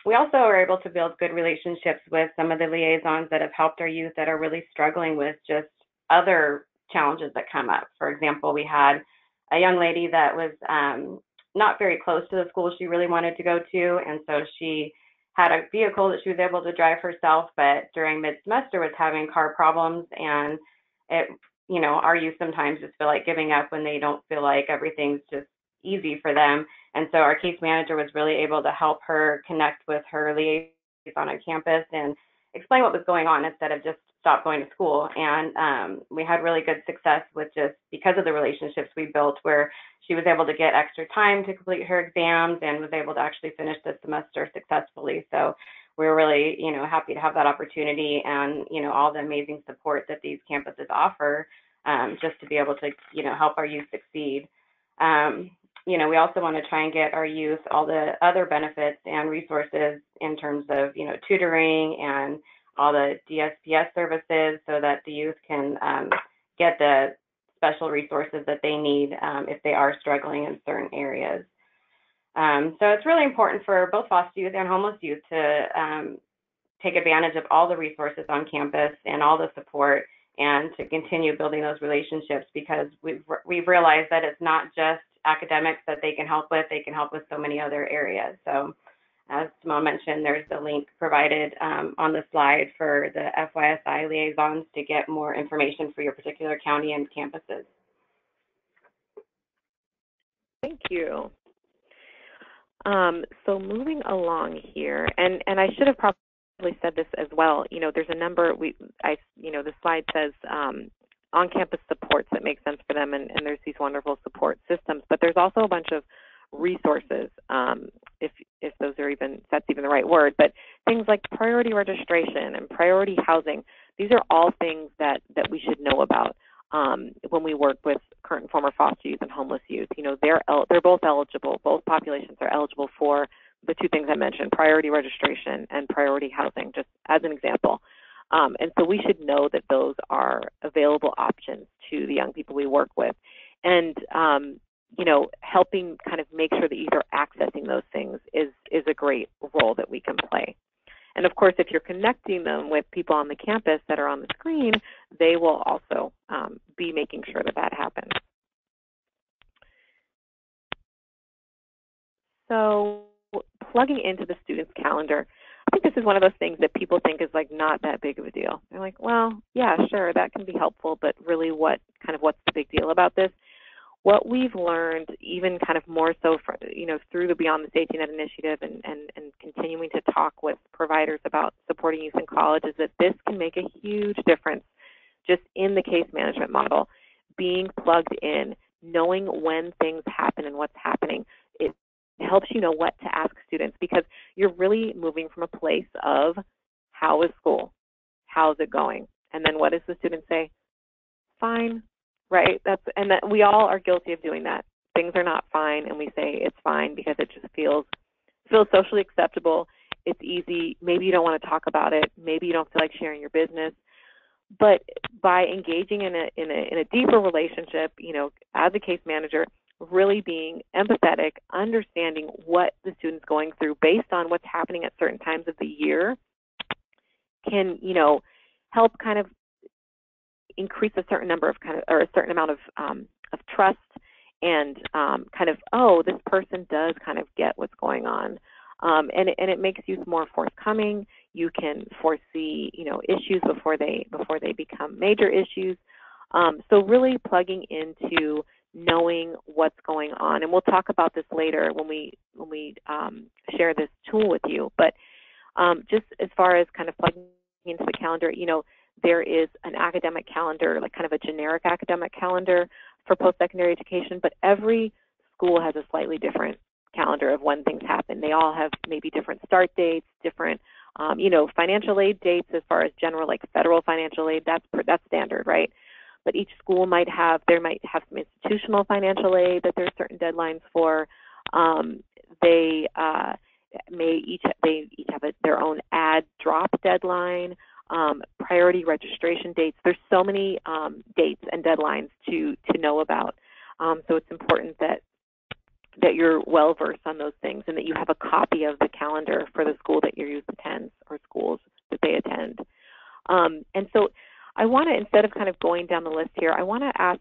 We also are able to build good relationships with some of the liaisons that have helped our youth that are really struggling with just other challenges that come up. For example, we had a young lady that was not very close to the school she really wanted to go to, and so she had a vehicle that she was able to drive herself, but during mid-semester was having car problems, and our youth sometimes just feel like giving up when they don't feel like everything's just easy for them. And so our case manager was really able to help her connect with her liaison on campus and explain what was going on instead of just stop going to school. And we had really good success with just because of the relationships we built, where she was able to get extra time to complete her exams and was able to actually finish the semester successfully. So we were really, happy to have that opportunity and, all the amazing support that these campuses offer, just to be able to, help our youth succeed. We also want to try and get our youth all the other benefits and resources in terms of, tutoring and all the DSPS services so that the youth can get the special resources that they need if they are struggling in certain areas. So it's really important for both foster youth and homeless youth to take advantage of all the resources on campus and all the support, and to continue building those relationships, because we've realized that it's not just academics that they can help with so many other areas. So As Simone mentioned, there's the link provided on the slide for the FYSI liaisons to get more information for your particular county and campuses. Thank you. So moving along here, and I should have probably said this as well. You know, there's a number. The slide says on-campus supports that make sense for them, and there's these wonderful support systems. But there's also a bunch of resources, if those are that's even the right word. But things like priority registration and priority housing. These are all things that we should know about when we work with current and former foster youth and homeless youth. You know, they're both eligible. Both populations are eligible for the two things I mentioned: priority registration and priority housing, just as an example. And so we should know that those are available options to the young people we work with, and you know, helping kind of make sure that you're accessing those things is a great role that we can play. And of course, if you're connecting them with people on the campus that are on the screen, they will also be making sure that that happens. So plugging into the student's calendar, I think this is one of those things that people think is like not that big of a deal. They're like, well, yeah, sure, that can be helpful, but really what's the big deal about this? What we've learned, even kind of more so through the Beyond the Safety Net initiative and continuing to talk with providers about supporting youth in college, is that this can make a huge difference just in the case management model. Being plugged in, knowing when things happen and what's happening, it helps you know what to ask students, because you're really moving from a place of how is school? How's it going? And then what does the student say? Fine. Right? And that we all are guilty of doing that. Things are not fine, and we say it's fine because it just feels socially acceptable. It's easy. Maybe you don't want to talk about it. Maybe you don't feel like sharing your business. But by engaging in a deeper relationship, you know, as a case manager, really being empathetic, understanding what the student's going through based on what's happening at certain times of the year, can, you know, help kind of increase a certain number of a certain amount of trust, and this person does kind of get what's going on, and it makes youth more forthcoming. You can foresee, you know, issues before they become major issues. So really plugging into knowing what's going on, and we'll talk about this later when we share this tool with you. But just as far as kind of plugging into the calendar, you know, there is an academic calendar, like kind of a generic academic calendar for post-secondary education, but every school has a slightly different calendar of when things happen. They all have maybe different start dates, different, financial aid dates as far as general, like federal financial aid, that's standard, right? But each school might have some institutional financial aid that there's certain deadlines for. They each have their own ad drop deadline. Priority registration dates. There's so many dates and deadlines to know about. So it's important that you're well versed on those things, and that you have a copy of the calendar for the school that your youth attends or schools that they attend. And so I want to, instead of kind of going down the list here, I want to ask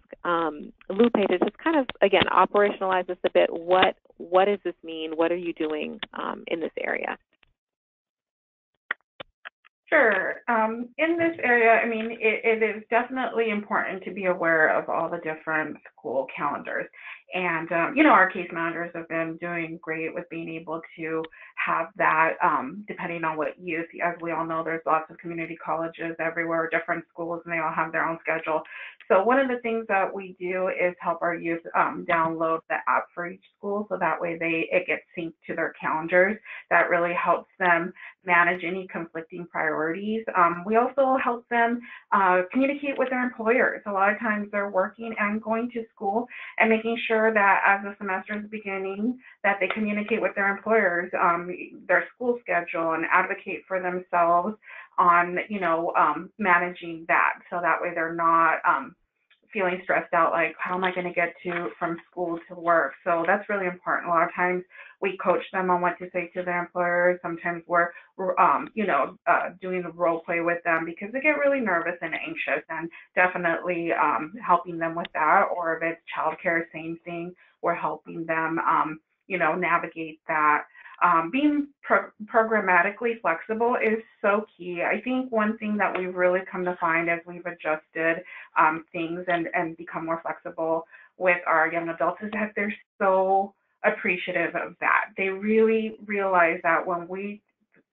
Lupe to just kind of, again, operationalize this a bit. What does this mean? What are you doing in this area? Sure. In this area, I mean, it is definitely important to be aware of all the different school calendars. And, our case managers have been doing great with being able to have that, depending on what youth. As we all know, there's lots of community colleges everywhere, different schools, and they all have their own schedule. So one of the things that we do is help our youth download the app for each school, so that way it gets synced to their calendars. That really helps them manage any conflicting priorities. We also help them communicate with their employers. A lot of times they're working and going to school, and making sure that as the semester is beginning, that they communicate with their employers, their school schedule, and advocate for themselves on, managing that. So that way they're not feeling stressed out, like, how am I going to get from school to work? So that's really important. A lot of times we coach them on what to say to their employers. Sometimes we're doing the role play with them because they get really nervous and anxious, and definitely helping them with that. Or if it's childcare, same thing. We're helping them, navigate that. being programmatically flexible is so key. I think one thing that we've really come to find as we've adjusted things and become more flexible with our young adults is that they're so appreciative of that. They really realize that when we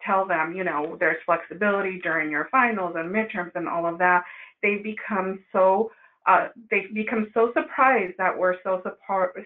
tell them, there's flexibility during your finals and midterms and all of that, they become so surprised that we're so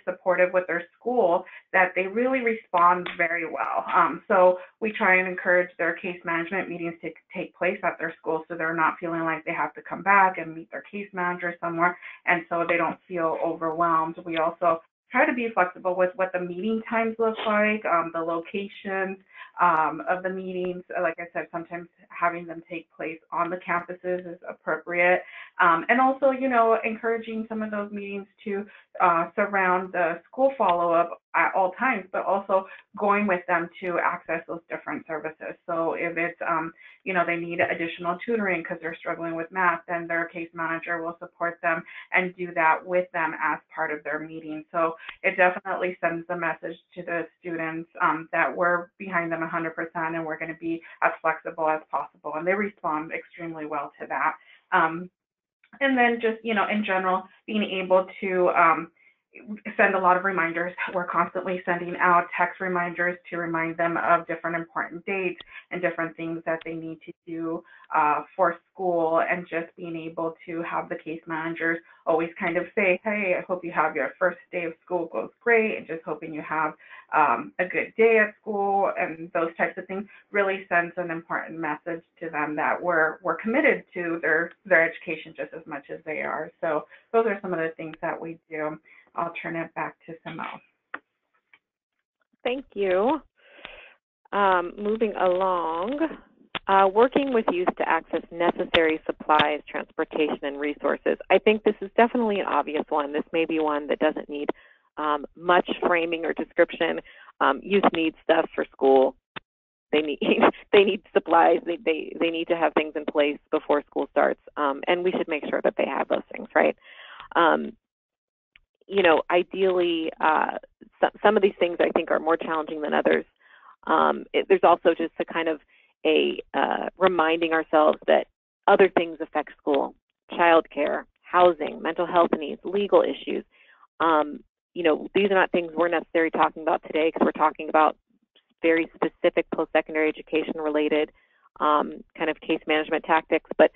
supportive with their school that they really respond very well. So we try and encourage their case management meetings to take place at their school, so they're not feeling like they have to come back and meet their case manager somewhere, and so they don't feel overwhelmed. We also try to be flexible with what the meeting times look like, the locations of the meetings. Like I said, sometimes having them take place on the campuses is appropriate. And also, encouraging some of those meetings to surround the school follow-up at all times, but also going with them to access those different services. So if it's, they need additional tutoring because they're struggling with math, then their case manager will support them and do that with them as part of their meeting. So it definitely sends the message to the students that we're behind them 100% and we're going to be as flexible as possible. And they respond extremely well to that. And then just, in general, being able to send a lot of reminders. We're constantly sending out text reminders to remind them of different important dates and different things that they need to do for school, and just being able to have the case managers always kind of say, hey, I hope you have your first day of school goes great, and just hoping you have a good day at school, and those types of things really sends an important message to them that we're committed to their education just as much as they are. So those are some of the things that we do. I'll turn it back to Simone. Thank you. Moving along, working with youth to access necessary supplies, transportation, and resources. I think this is definitely an obvious one. This may be one that doesn't need much framing or description. Youth need stuff for school. They need supplies. They need to have things in place before school starts, and we should make sure that they have those things, right? Ideally, some of these things I think are more challenging than others. There's also just a kind of reminding ourselves that other things affect school: childcare, housing, mental health needs, legal issues. These are not things we're necessarily talking about today because we're talking about very specific post-secondary education related kind of case management tactics, but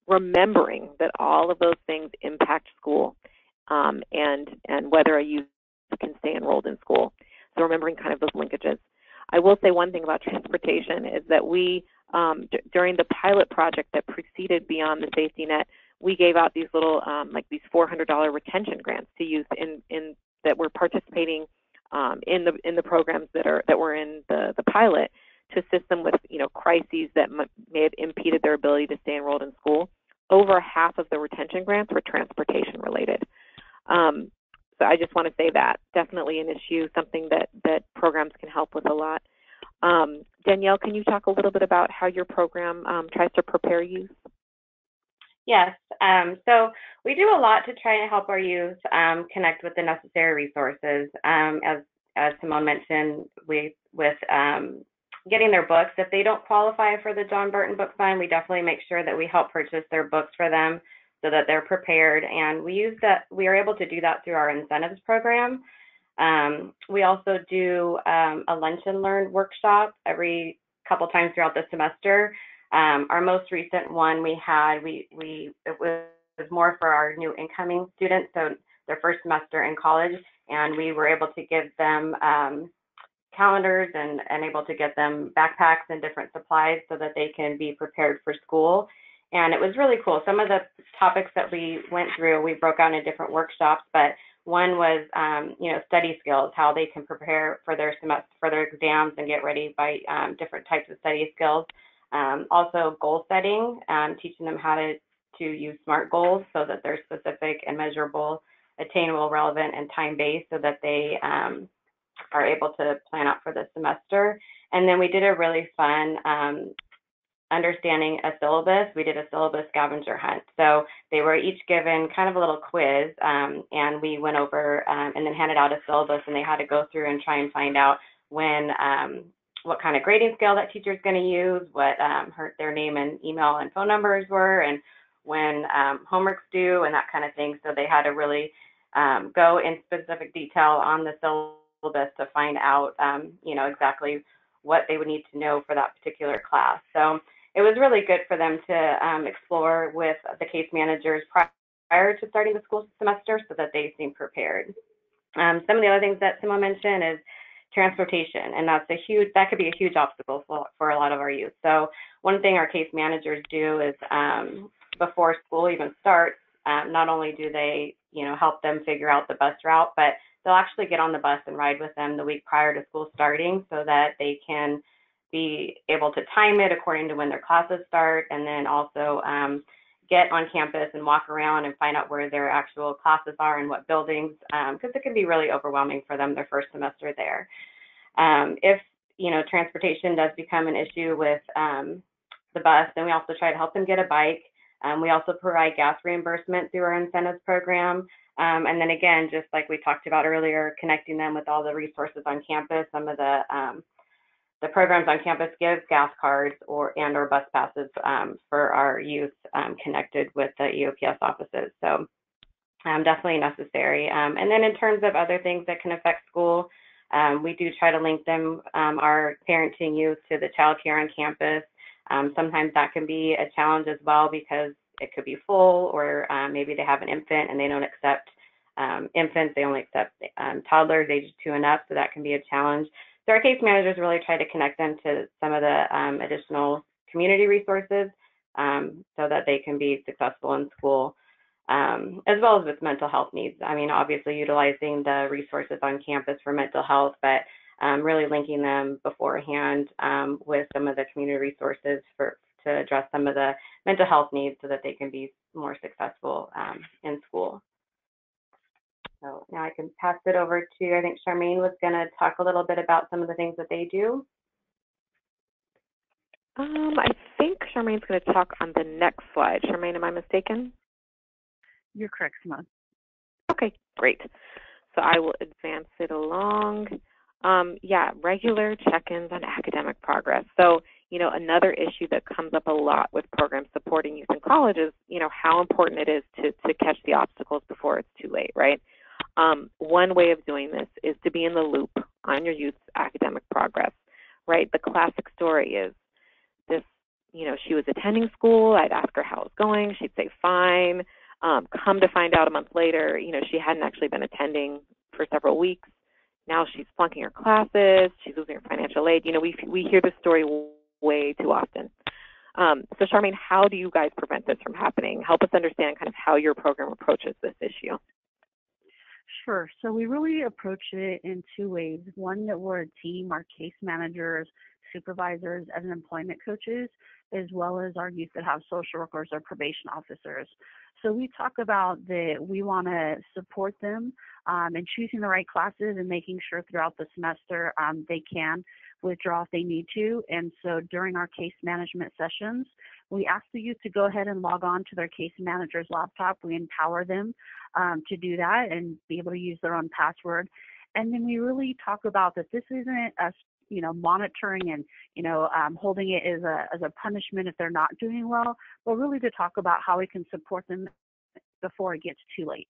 remembering that all of those things impact school. And whether a youth can stay enrolled in school. So remembering kind of those linkages. I will say one thing about transportation is that we, during the pilot project that preceded Beyond the Safety Net, we gave out these little, these $400 retention grants to youth in that were participating in the programs that were in the pilot to assist them with, crises that may have impeded their ability to stay enrolled in school. Over half of the retention grants were transportation related. So I just want to say that definitely an issue, something that programs can help with a lot. Danielle, can you talk a little bit about how your program tries to prepare youth? Yes. So we do a lot to try to help our youth connect with the necessary resources. As Simone mentioned, with getting their books. If they don't qualify for the John Burton Book Fund, we definitely make sure that we help purchase their books for them so that they're prepared. And we are able to do that through our incentives program. We also do a lunch and learn workshop every couple times throughout the semester. Our most recent one it was more for our new incoming students, so their first semester in college, and we were able to give them calendars and able to get them backpacks and different supplies so that they can be prepared for school. And it was really cool. Some of the topics that we went through, we broke out into different workshops, but one was, study skills, how they can prepare for their semester, for their exams and get ready by different types of study skills. Also goal setting, teaching them how to use SMART goals so that they're specific and measurable, attainable, relevant, and time-based so that they are able to plan out for the semester. And then we did a really fun understanding a syllabus. We did a syllabus scavenger hunt. So they were each given kind of a little quiz, and we went over and then handed out a syllabus, and they had to go through and try and find out what kind of grading scale that teacher is going to use, what their name and email and phone numbers were, and when homework's due and that kind of thing. So they had to really go in specific detail on the syllabus to find out, exactly what they would need to know for that particular class. So it was really good for them to explore with the case managers prior to starting the school semester so that they seem prepared. Some of the other things that Simone mentioned is transportation, and that could be a huge obstacle for a lot of our youth. So one thing our case managers do is before school even starts, not only do they, help them figure out the bus route, but they'll actually get on the bus and ride with them the week prior to school starting so that they can be able to time it according to when their classes start, and then also get on campus and walk around and find out where their actual classes are and what buildings, because it can be really overwhelming for them their first semester there. If, transportation does become an issue with the bus, then we also try to help them get a bike. We also provide gas reimbursement through our incentives program. And then again, just like we talked about earlier, connecting them with all the resources on campus. Some of the programs on campus give gas cards or bus passes for our youth connected with the EOPS offices. So definitely necessary. And then in terms of other things that can affect school, we do try to link them, our parenting youth, to the child care on campus. Sometimes that can be a challenge as well because it could be full, or maybe they have an infant and they don't accept infants. They only accept toddlers ages 2 and up, so that can be a challenge. So our case managers really try to connect them to some of the additional community resources so that they can be successful in school, as well as with mental health needs. I mean, obviously utilizing the resources on campus for mental health, but really linking them beforehand with some of the community resources to address some of the mental health needs so that they can be more successful in school. So now I can pass it over to, I think Charmaine was going to talk a little bit about some of the things that they do. I think Charmaine's going to talk on the next slide. Charmaine, am I mistaken? You're correct, Simone. Okay, great. So I will advance it along. Regular check-ins on academic progress. So, another issue that comes up a lot with programs supporting youth in college is, how important it is to catch the obstacles before it's too late, right? One way of doing this is to be in the loop on your youth's academic progress, right? The classic story is this, she was attending school. I'd ask her how it was going. She'd say, fine. Come to find out a month later, she hadn't actually been attending for several weeks. Now she's flunking her classes. She's losing her financial aid. We hear this story way too often. So Charmaine, how do you guys prevent this from happening? Help us understand kind of how your program approaches this issue. Sure. So we really approach it in 2 ways. One, that we're a team, our case managers, supervisors, and employment coaches, as well as our youth that have social workers or probation officers. So we talk about that we want to support them in choosing the right classes and making sure throughout the semester they can withdraw if they need to. And so during our case management sessions, we ask the youth to go ahead and log on to their case manager's laptop. We empower them to do that and be able to use their own password. And then we really talk about that this isn't us, monitoring and, holding it as a punishment if they're not doing well, but really to talk about how we can support them before it gets too late.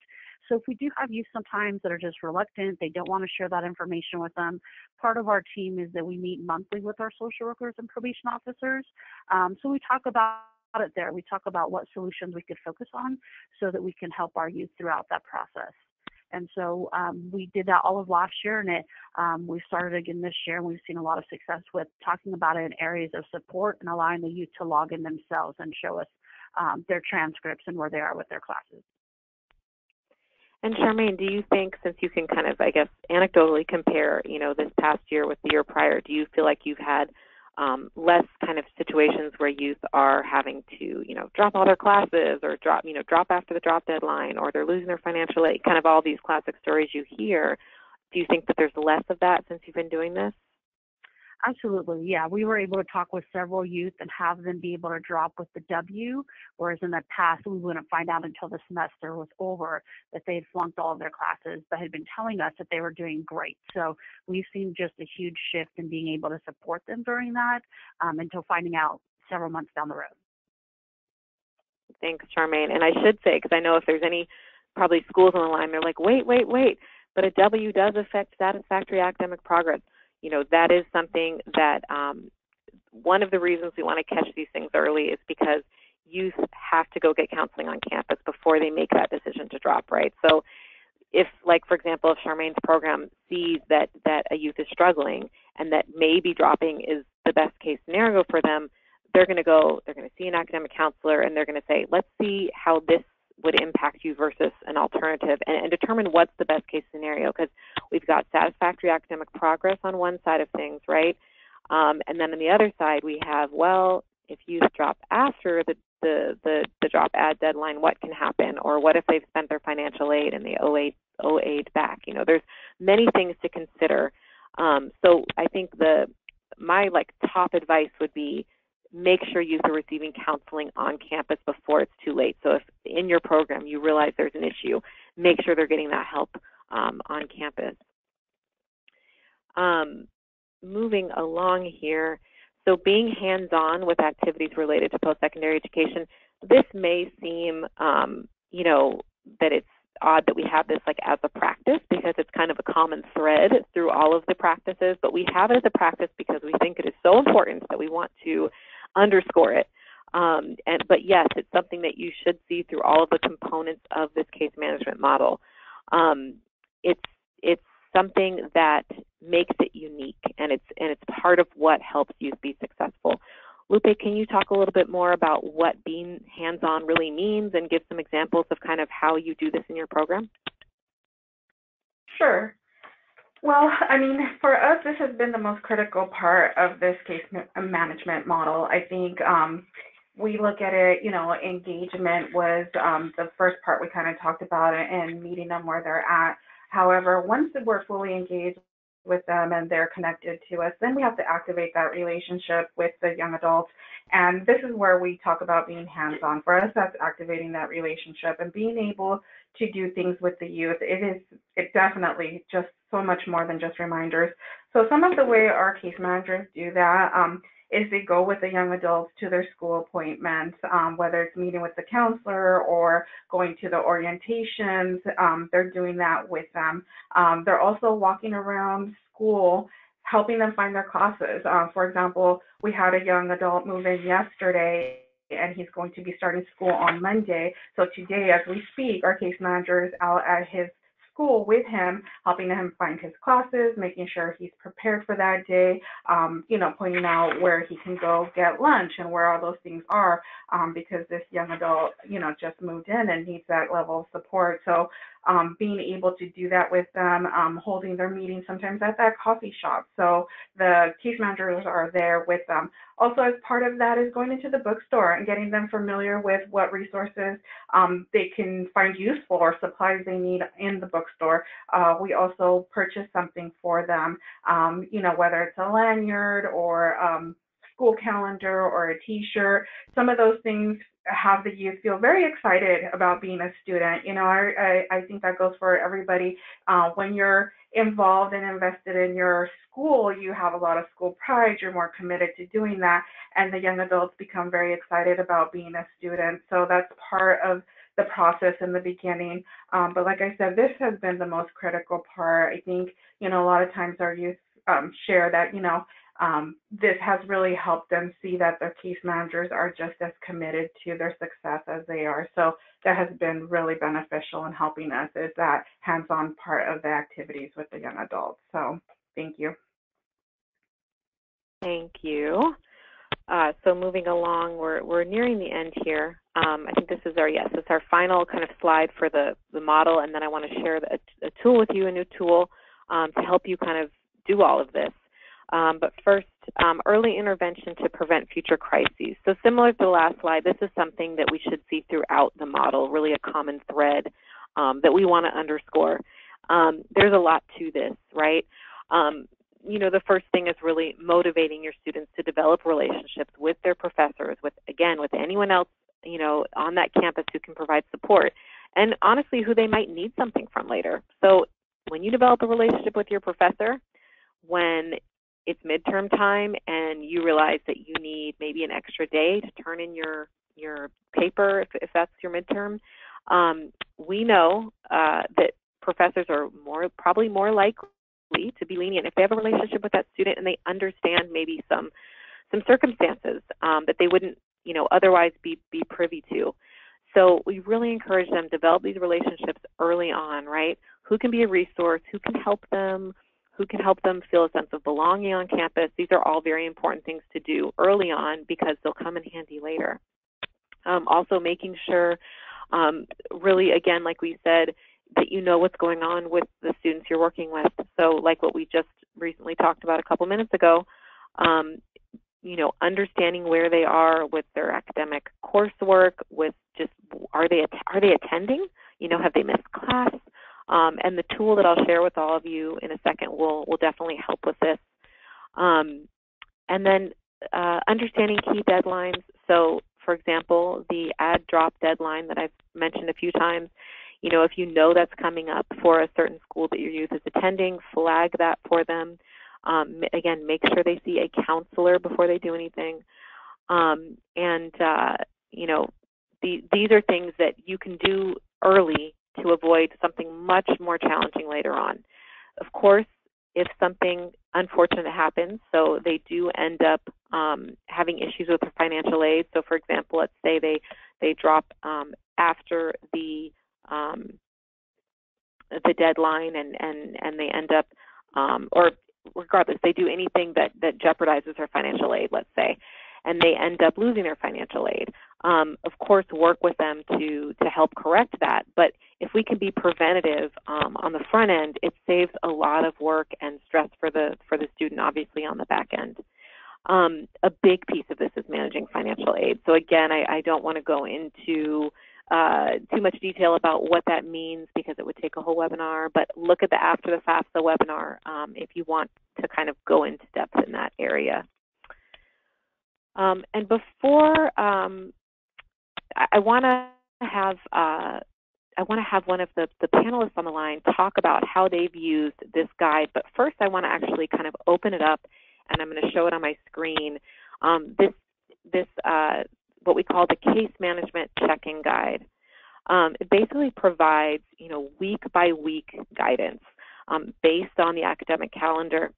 So if we do have youth sometimes that are just reluctant, they don't want to share that information with them, part of our team is that we meet monthly with our social workers and probation officers. So we talk about it there. We talk about what solutions we could focus on so that we can help our youth throughout that process. And so we did that all of last year, and we started again this year, and we've seen a lot of success with talking about it in areas of support and allowing the youth to log in themselves and show us their transcripts and where they are with their classes. And Charmaine, do you think, since you can kind of, anecdotally compare, this past year with the year prior, do you feel like you've had less kind of situations where youth are having to, drop all their classes or drop after the drop deadline, or they're losing their financial aid, kind of all these classic stories you hear? Do you think that there's less of that since you've been doing this? Absolutely, yeah. We were able to talk with several youth and have them be able to drop with the W, whereas in the past we wouldn't find out until the semester was over that they had flunked all of their classes, but had been telling us that they were doing great. So we've seen just a huge shift in being able to support them during that until finding out several months down the road. Thanks, Charmaine. And I should say, because I know if there's any probably schools on the line, they're like, wait, but a W does affect satisfactory academic progress. You know, that is something that one of the reasons we want to catch these things early is because youth have to go get counseling on campus before they make that decision to drop, right? So if, like, for example, if Charmaine's program sees that a youth is struggling and that maybe dropping is the best case scenario for them, they're going to see an academic counselor and they're going to say, let's see how this would impact you versus an alternative and determine what's the best case scenario, because we've got satisfactory academic progress on one side of things, right? And then on the other side, we have, well, if youth drop after the drop add deadline, what can happen? Or what if they've spent their financial aid and they owe aid back? You know, there's many things to consider. So I think my top advice would be make sure youth are receiving counseling on campus before it's too late. So if in your program you realize there's an issue, make sure they're getting that help on campus. Moving along here, so being hands-on with activities related to post-secondary education, this may seem, you know, that it's odd that we have this as a practice because it's kind of a common thread through all of the practices, but we have it as a practice because we think it is so important that we want to underscore it. But yes, it's something that you should see through all of the components of this case management model. It's something that makes it unique, and it's part of what helps youth be successful. Lupe, can you talk a little bit more about what being hands-on really means and give some examples of kind of how you do this in your program? Sure. Well, I mean, for us, this has been the most critical part of this case management model. I think we look at it, you know, engagement was the first part we kind of talked about it and meeting them where they're at. However, once we're fully engaged with them and they're connected to us, then we have to activate that relationship with the young adults. And this is where we talk about being hands-on. For us, that's activating that relationship and being able to do things with the youth. It's definitely just so much more than just reminders. So some of the way our case managers do that is they go with the young adults to their school appointments, whether it's meeting with the counselor or going to the orientations. They're doing that with them. They're also walking around school, helping them find their classes. For example, we had a young adult move in yesterday, and he's going to be starting school on Monday. So today, as we speak, our case manager is out at his school with him, helping him find his classes, making sure he's prepared for that day, you know, pointing out where he can go get lunch and where all those things are, because this young adult, you know, just moved in and needs that level of support. So being able to do that with them, holding their meetings sometimes at that coffee shop. So the case managers are there with them. Also, as part of that is going into the bookstore and getting them familiar with what resources they can find useful or supplies they need in the bookstore. We also purchase something for them, you know, whether it's a lanyard or school calendar or a t-shirt. Some of those things have the youth feel very excited about being a student. You know, I think that goes for everybody. When you're involved and invested in your school, you have a lot of school pride, you're more committed to doing that, and the young adults become very excited about being a student. So that's part of the process in the beginning. But like I said, this has been the most critical part. I think, you know, a lot of times our youth share that, you know, this has really helped them see that their case managers are just as committed to their success as they are. So that has been really beneficial in helping us, is that hands-on part of the activities with the young adults. So thank you. Thank you. So moving along, we're nearing the end here. I think this is our final kind of slide for the model, and then I want to share a tool with you, a new tool to help you kind of do all of this. But first, early intervention to prevent future crises. So similar to the last slide, this is something that we should see throughout the model, really a common thread that we want to underscore. There's a lot to this, right? the first thing is really motivating your students to develop relationships with their professors, with anyone else, on that campus who can provide support, and honestly, who they might need something from later. So when you develop a relationship with your professor, when it's midterm time and you realize that you need maybe an extra day to turn in your paper, if that's your midterm, we know that professors are probably more likely to be lenient if they have a relationship with that student and they understand maybe some circumstances that they wouldn't otherwise be privy to. So we really encourage them to develop these relationships early on, right? Who can be a resource, who can help them feel a sense of belonging on campus. These are all very important things to do early on because they'll come in handy later. Also making sure, really, again, like we said, that you know what's going on with the students you're working with. So like what we just recently talked about a couple minutes ago, understanding where they are with their academic coursework, with just are they attending? Have they missed class? And the tool that I'll share with all of you in a second will definitely help with this. And then understanding key deadlines. So, for example, the add drop deadline that I've mentioned a few times, if you know that's coming up for a certain school that your youth is attending, flag that for them. Again, make sure they see a counselor before they do anything. These are things that you can do early to avoid something much more challenging later on. Of course, if something unfortunate happens, so they do end up having issues with their financial aid. So, for example, let's say they drop after the deadline and they end up, or regardless, they do anything that jeopardizes their financial aid, let's say, and they end up losing their financial aid. Of course, work with them to help correct that. But if we can be preventative on the front end, it saves a lot of work and stress for the student, obviously, on the back end. A big piece of this is managing financial aid. So again, I don't want to go into too much detail about what that means because it would take a whole webinar, but look at the After the FAFSA webinar if you want to kind of go into depth in that area. And before I want to have one of the panelists on the line talk about how they've used this guide, but first I want to actually kind of open it up, and I'm going to show it on my screen. This what we call the Case Management Check-in Guide. It basically provides, week-by-week guidance based on the academic calendar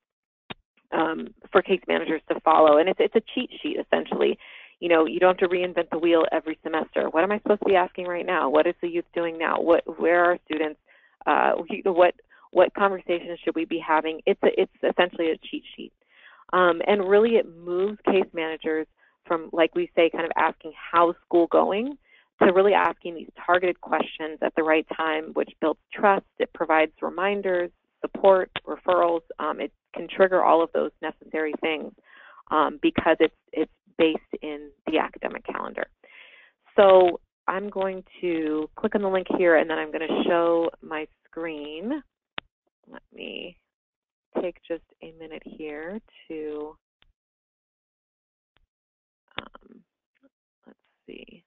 for case managers to follow. And it's a cheat sheet, essentially. You don't have to reinvent the wheel every semester. What am I supposed to be asking right now? What is the youth doing now? Where are students? What conversations should we be having? It's essentially a cheat sheet. And really it moves case managers from, like we say, kind of asking how's school going to really asking these targeted questions at the right time, which builds trust. It provides reminders, support, referrals. It can trigger all of those necessary things because it's based in the academic calendar. So I'm going to click on the link here, and then I'm going to show my screen. Let me take just a minute here to, let's see.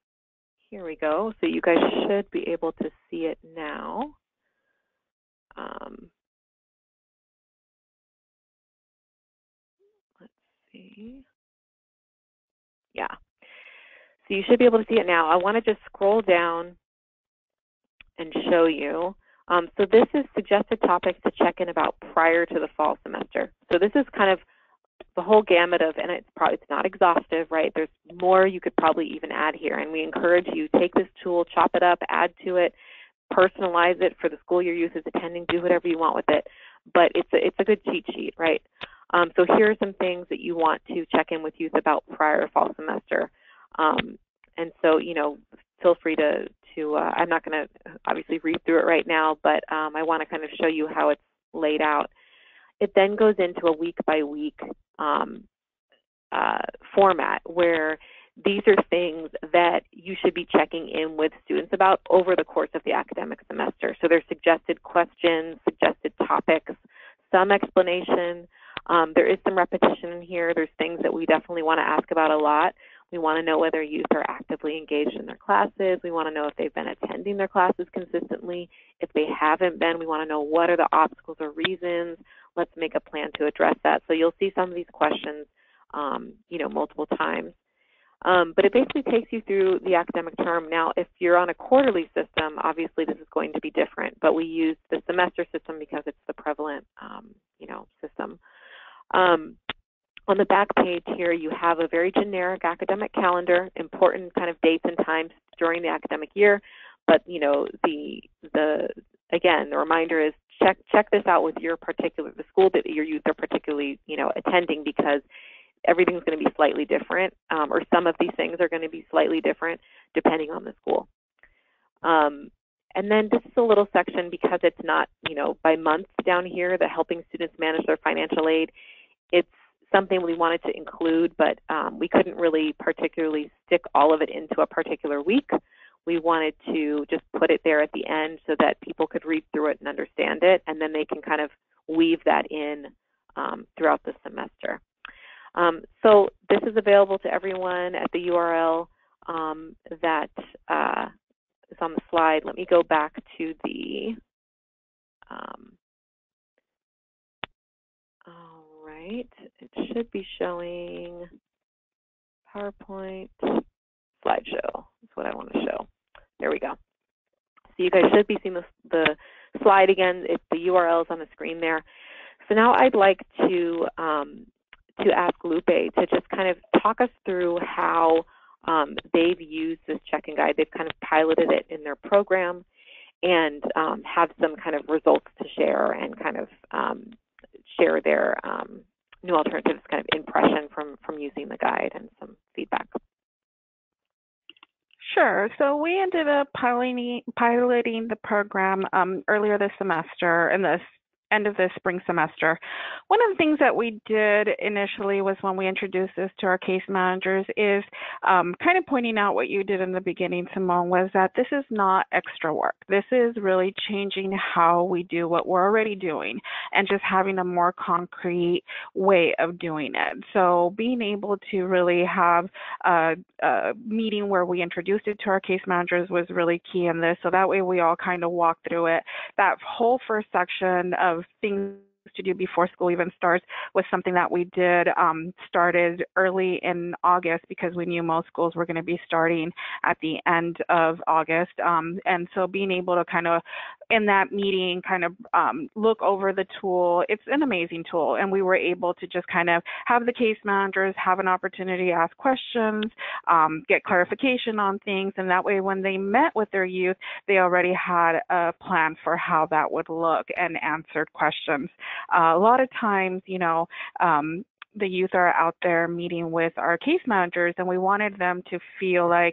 Here we go. So you guys should be able to see it now. Let's see. Yeah. So you should be able to see it now. I want to just scroll down and show you. So this is suggested topics to check in about prior to the fall semester. So this is kind of the whole gamut of, and it's not exhaustive, right? There's more you could probably even add here. And we encourage you, take this tool, chop it up, add to it, personalize it for the school your youth is attending, do whatever you want with it. But it's a good cheat sheet, right? So here are some things that you want to check in with youth about prior to fall semester. And so, feel free to I'm not going to obviously read through it right now, but I want to kind of show you how it's laid out. It then goes into a week-by-week format where these are things that you should be checking in with students about over the course of the academic semester. So there's suggested questions, suggested topics, some explanation, There is some repetition in here. There's things that we definitely want to ask about a lot. We want to know whether youth are actively engaged in their classes. We want to know if they've been attending their classes consistently. If they haven't been, we want to know what are the obstacles or reasons. Let's make a plan to address that. So you'll see some of these questions, multiple times. But it basically takes you through the academic term. Now, if you're on a quarterly system, obviously this is going to be different, but we use the semester system because it's the prevalent, system. On the back page here, you have a very generic academic calendar, important kind of dates and times during the academic year. But again, the reminder is check this out with the school that your youth are particularly attending, because everything's going to be slightly different, or some of these things are going to be slightly different depending on the school. And then this is a little section because it's not by month down here, the helping students manage their financial aid. It's something we wanted to include, but we couldn't really particularly stick all of it into a particular week. We wanted to just put it there at the end so that people could read through it and understand it, and then they can kind of weave that in throughout the semester. So this is available to everyone at the URL that is on the slide. Let me go back to the, all right, it should be showing PowerPoint slideshow. That's what I want to show. There we go. So you guys should be seeing the slide again. The URL is on the screen there. So now I'd like to ask Lupe to just kind of talk us through how they've used this check-in guide. They've kind of piloted it in their program and have some kind of results to share and kind of share their New Alternatives kind of impression from using the guide and some feedback. Sure. So we ended up piloting the program earlier this semester, in the end of the spring semester. One of the things that we did initially was, when we introduced this to our case managers, is kind of pointing out what you did in the beginning, Simone, was that this is not extra work. This is really changing how we do what we're already doing and just having a more concrete way of doing it. So being able to really have a meeting where we introduced it to our case managers was really key in this. So that way we all kind of walk through it. That whole first section of things to do before school even starts was something that we did started early in August, because we knew most schools were going to be starting at the end of August. And so being able to kind of, in that meeting, kind of look over the tool. It's an amazing tool, and we were able to just kind of have the case managers have an opportunity to ask questions, get clarification on things, and that way when they met with their youth, they already had a plan for how that would look and answered questions. A lot of times, the youth are out there meeting with our case managers, and we wanted them to feel like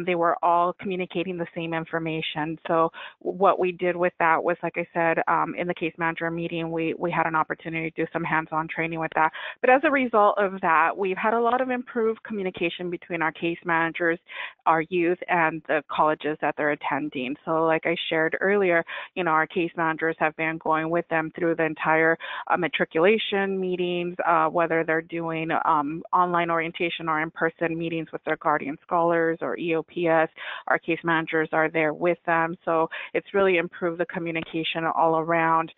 they were all communicating the same information. So what we did with that was, like I said, in the case manager meeting, we had an opportunity to do some hands-on training with that. But as a result of that, we've had a lot of improved communication between our case managers, our youth, and the colleges that they're attending. So like I shared earlier, our case managers have been going with them through the entire matriculation meetings, whether they're doing online orientation or in-person meetings with their guardian scholars or EOPS. Our case managers are there with them. So it's really improved the communication all around.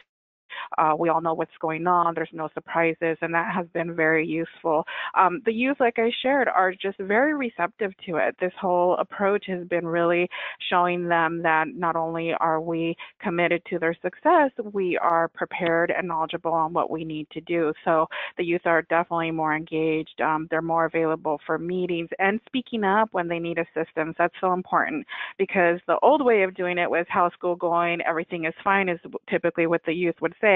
We all know what's going on. There's no surprises, and that has been very useful. The youth, like I shared, are just very receptive to it. This whole approach has been really showing them that not only are we committed to their success, we are prepared and knowledgeable on what we need to do. So the youth are definitely more engaged. They're more available for meetings and speaking up when they need assistance. That's so important, because the old way of doing it was, how's school going? Everything is fine, is typically what the youth would say.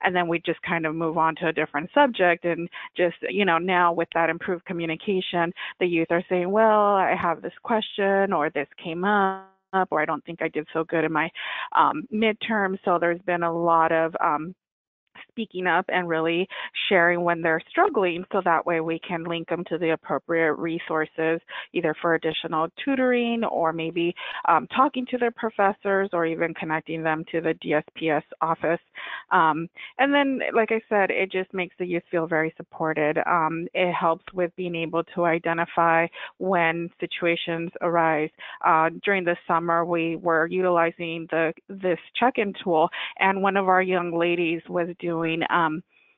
And then we just kind of move on to a different subject. And just, now with that improved communication, the youth are saying, well, I have this question, or this came up, or I don't think I did so good in my midterm. So there's been a lot of speaking up and really sharing when they're struggling, so that way we can link them to the appropriate resources, either for additional tutoring or maybe talking to their professors or even connecting them to the DSPS office. And then, like I said, it just makes the youth feel very supported. It helps with being able to identify when situations arise. During the summer, we were utilizing this check-in tool, and one of our young ladies was doing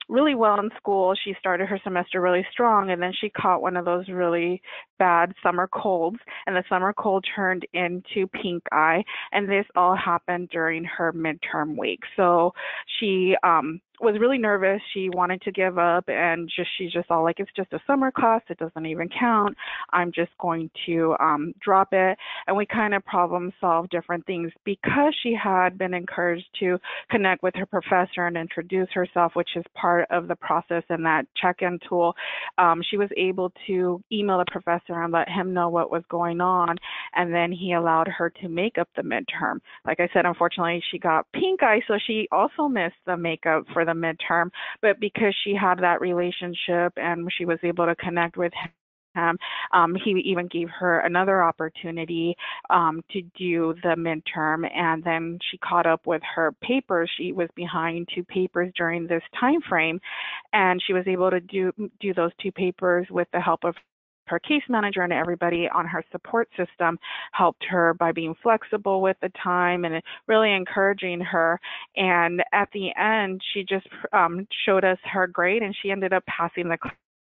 really well in school. She started her semester really strong, and then she caught one of those really bad summer colds, and the summer cold turned into pink eye, and this all happened during her midterm week. So she was really nervous. She wanted to give up, and she's just all like, it's just a summer class. It doesn't even count. I'm just going to drop it. And we kind of problem solved different things because she had been encouraged to connect with her professor and introduce herself, which is part of the process in that check-in tool. She was able to email the professor and let him know what was going on, and then he allowed her to make up the midterm. Like I said, unfortunately, she got pink eye, so she also missed the makeup for the midterm, but because she had that relationship and she was able to connect with him, he even gave her another opportunity to do the midterm, and then she caught up with her papers. She was behind 2 papers during this time frame, and she was able to do those 2 papers with the help of her case manager, and everybody on her support system helped her by being flexible with the time and really encouraging her. And at the end, she just showed us her grade, and she ended up passing the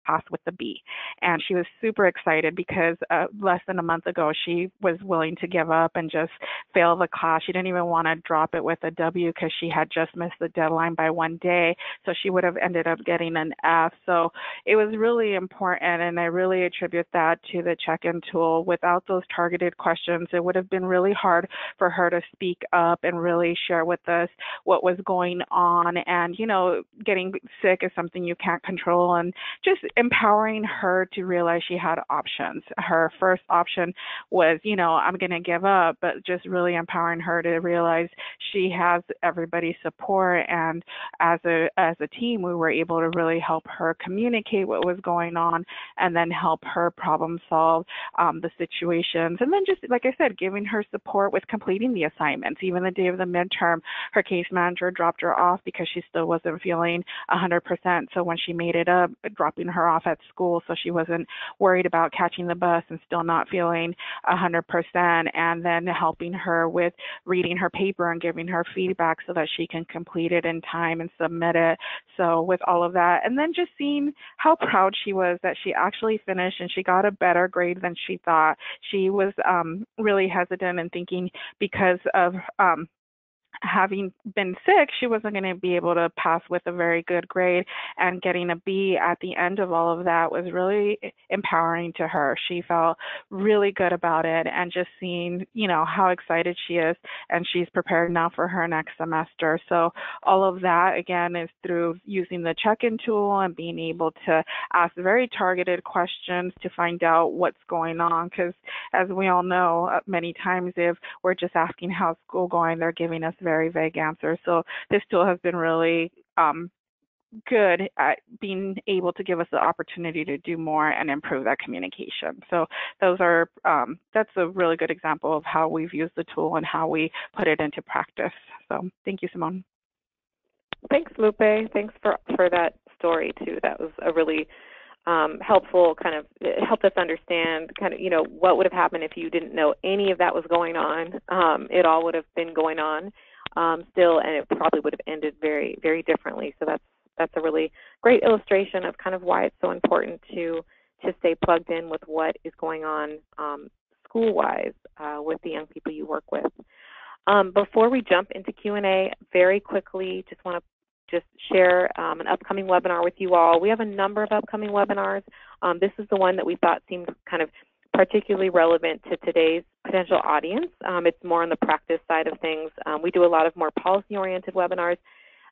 class with the B. And she was super excited because less than a month ago, she was willing to give up and just fail the class. She didn't even want to drop it with a W because she had just missed the deadline by 1 day. So she would have ended up getting an F. So it was really important, and I really attribute that to the check-in tool. Without those targeted questions, it would have been really hard for her to speak up and really share with us what was going on. And, you know, getting sick is something you can't control, and just empowering her to realize she had options. Her first option was, you know, I'm going to give up, but just really empowering her to realize she has everybody's support. And as a team, we were able to really help her communicate what was going on and then help her problem solve the situations. And then just, like I said, giving her support with completing the assignments. Even the day of the midterm, her case manager dropped her off because she still wasn't feeling 100%. So when she made it up, dropping her off at school so she wasn't worried about catching the bus and still not feeling 100%, and then helping her with reading her paper and giving her feedback so that she can complete it in time and submit it. So with all of that, and then just seeing how proud she was that she actually finished and she got a better grade than she thought. She was really hesitant and thinking because of having been sick, she wasn't going to be able to pass with a very good grade, and getting a B at the end of all of that was really empowering to her. She felt really good about it, and just seeing, you know, how excited she is, and she's prepared now for her next semester. So all of that, again, is through using the check-in tool and being able to ask very targeted questions to find out what's going on, because as we all know, many times if we're just asking how's school going, they're giving us very vague answers. So this tool has been really good at being able to give us the opportunity to do more and improve that communication. So those are that's a really good example of how we've used the tool and how we put it into practice. So thank you, Simone. Thanks, Lupe. Thanks for that story too. That was a really helpful kind of, it helped us understand kind of, you know, what would have happened if you didn't know any of that was going on. It all would have been going on still, and it probably would have ended very, very differently. So that's a really great illustration of kind of why it's so important to stay plugged in with what is going on school-wise with the young people you work with. Before we jump into Q&A, very quickly, just want to share an upcoming webinar with you all. We have a number of upcoming webinars. This is the one that we thought seemed kind of particularly relevant to today's potential audience. It's more on the practice side of things. We do a lot of more policy-oriented webinars,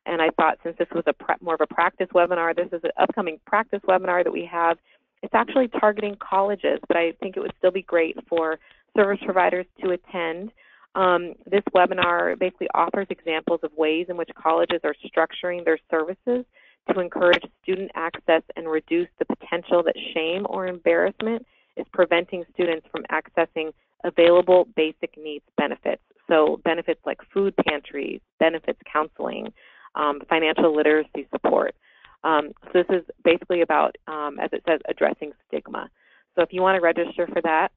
and I thought since this was more of a practice webinar, this is an upcoming practice webinar that we have. It's actually targeting colleges, but I think it would still be great for service providers to attend. This webinar basically offers examples of ways in which colleges are structuring their services to encourage student access and reduce the potential that shame or embarrassment is preventing students from accessing available basic needs benefits. So benefits like food pantries, benefits counseling, financial literacy support. So this is basically about, as it says, addressing stigma. So if you want to register for that,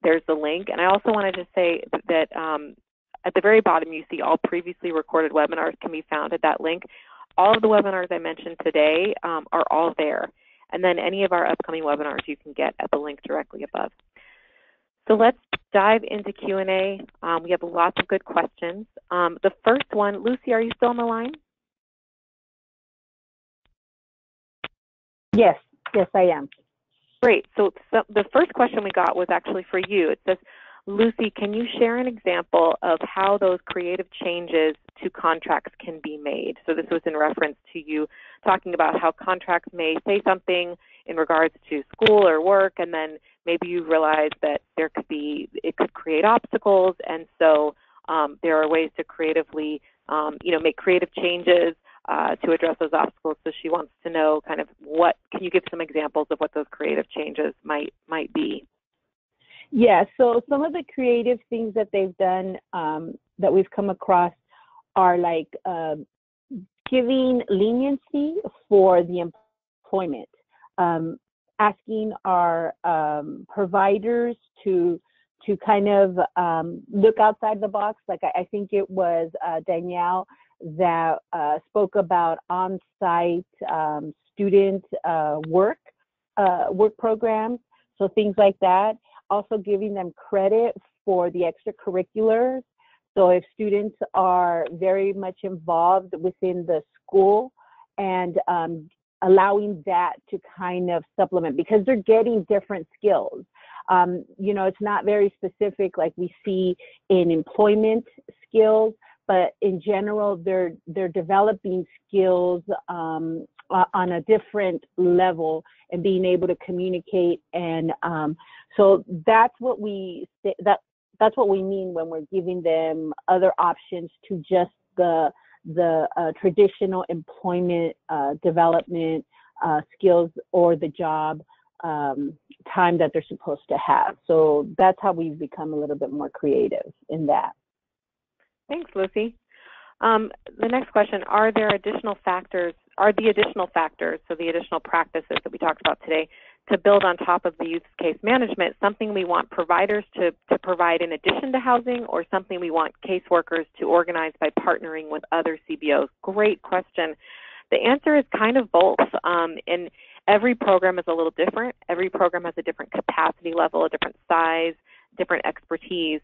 there's the link. And I also wanted to say that at the very bottom, you see all previously recorded webinars can be found at that link. All of the webinars I mentioned today are all there. And then any of our upcoming webinars you can get at the link directly above. So let's dive into Q&A. We have lots of good questions. The first one, Lucy, are you still on the line? Yes, I am. Great. So the first question we got was actually for you. It says, Lucy, can you share an example of how those creative changes to contracts can be made? So this was in reference to you talking about how contracts may say something in regards to school or work, and then maybe you realize that it could create obstacles, and so there are ways to creatively, make creative changes to address those obstacles. So she wants to know kind of can you give some examples of what those creative changes might be? Yeah, so some of the creative things that they've done that we've come across are like giving leniency for the employment, asking our providers to kind of look outside the box. Like I think it was Danielle that spoke about on-site student work programs, so things like that. Also giving them credit for the extracurriculars. So if students are very much involved within the school and allowing that to kind of supplement, because they're getting different skills. It's not very specific like we see in employment skills, but in general, they're developing skills on a different level and being able to communicate. And so that's what we mean when we're giving them other options to just the traditional employment development skills or the job time that they're supposed to have. So that's how we've become a little bit more creative in that. Thanks, Lucy. The next question, are the additional factors, so the additional practices that we talked about today, to build on top of the youth case management, something we want providers to provide in addition to housing, or something we want caseworkers to organize by partnering with other CBOs? Great question. The answer is kind of both. And every program is a little different. Every program has a different capacity level, a different size, different expertise.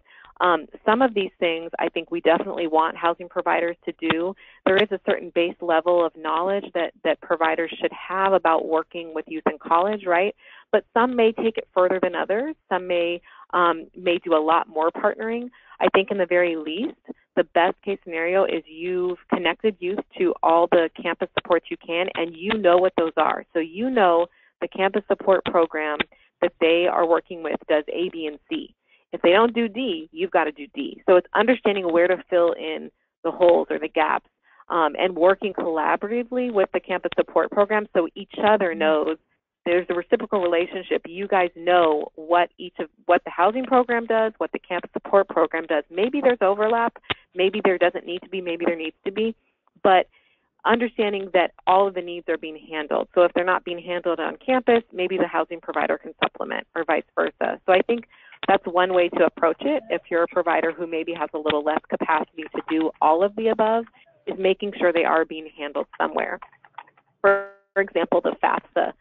Some of these things I think we definitely want housing providers to do. There is a certain base level of knowledge that providers should have about working with youth in college, right? But some may take it further than others. Some may do a lot more partnering. I think in the very least, the best case scenario is you've connected youth to all the campus supports you can, and you know what those are. So you know the campus support program that they are working with does A, B, and C. If they don't do D, you've got to do D. So it's understanding where to fill in the holes or the gaps, and working collaboratively with the campus support program so each other knows there's a reciprocal relationship. You guys know what the housing program does, what the campus support program does. Maybe there's overlap, maybe there doesn't need to be, maybe there needs to be, but understanding that all of the needs are being handled. So if they're not being handled on campus, maybe the housing provider can supplement, or vice versa. So I think that's one way to approach it. If you're a provider who maybe has a little less capacity to do all of the above, is making sure they are being handled somewhere. For example, the FAFSA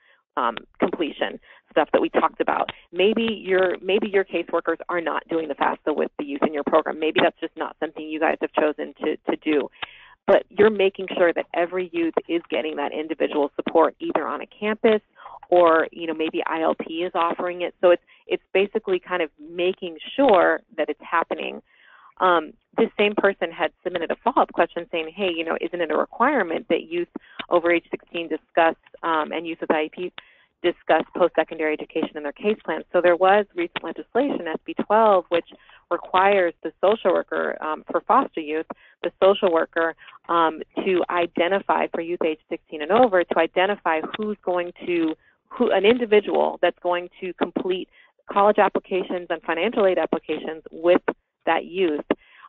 completion stuff that we talked about. Maybe your caseworkers are not doing the FAFSA with the youth in your program. Maybe that's just not something you guys have chosen to do. But you're making sure that every youth is getting that individual support either on a campus or maybe ILP is offering it. So it's basically kind of making sure that it's happening. This same person had submitted a follow-up question saying, hey, isn't it a requirement that youth over age 16 discuss and youth with IEPs discuss post-secondary education in their case plan. So there was recent legislation, SB 12, which requires the social worker for foster youth, the social worker to identify for youth age 16 and over, to identify an individual that's going to complete college applications and financial aid applications with that youth.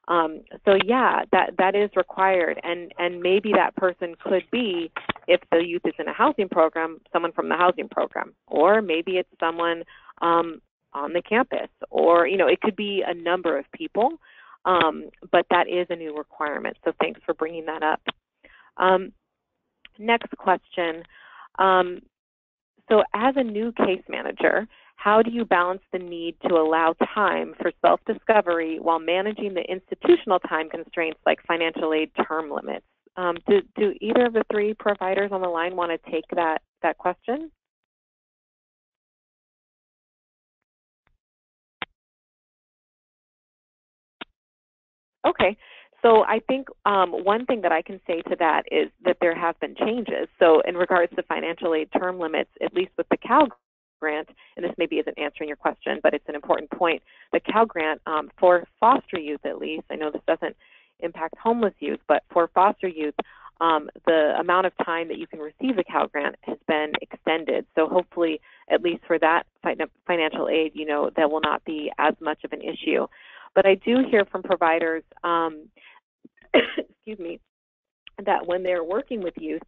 So yeah, that is required, and maybe that person could be, if the youth is in a housing program, someone from the housing program, or maybe it's someone on the campus, or it could be a number of people, but that is a new requirement. So thanks for bringing that up. Next question. So as a new case manager, how do you balance the need to allow time for self-discovery while managing the institutional time constraints like financial aid term limits? Do either of the three providers on the line want to take that question? Okay. So I think one thing that I can say to that is that there have been changes. So in regards to financial aid term limits, at least with the Cal Grant, and this maybe isn't answering your question, but it's an important point, the Cal Grant for foster youth at least, I know this doesn't impact homeless youth, but for foster youth, the amount of time that you can receive the Cal Grant has been extended. So hopefully, at least for that financial aid, that will not be as much of an issue. But I do hear from providers, excuse me, that when they're working with youth,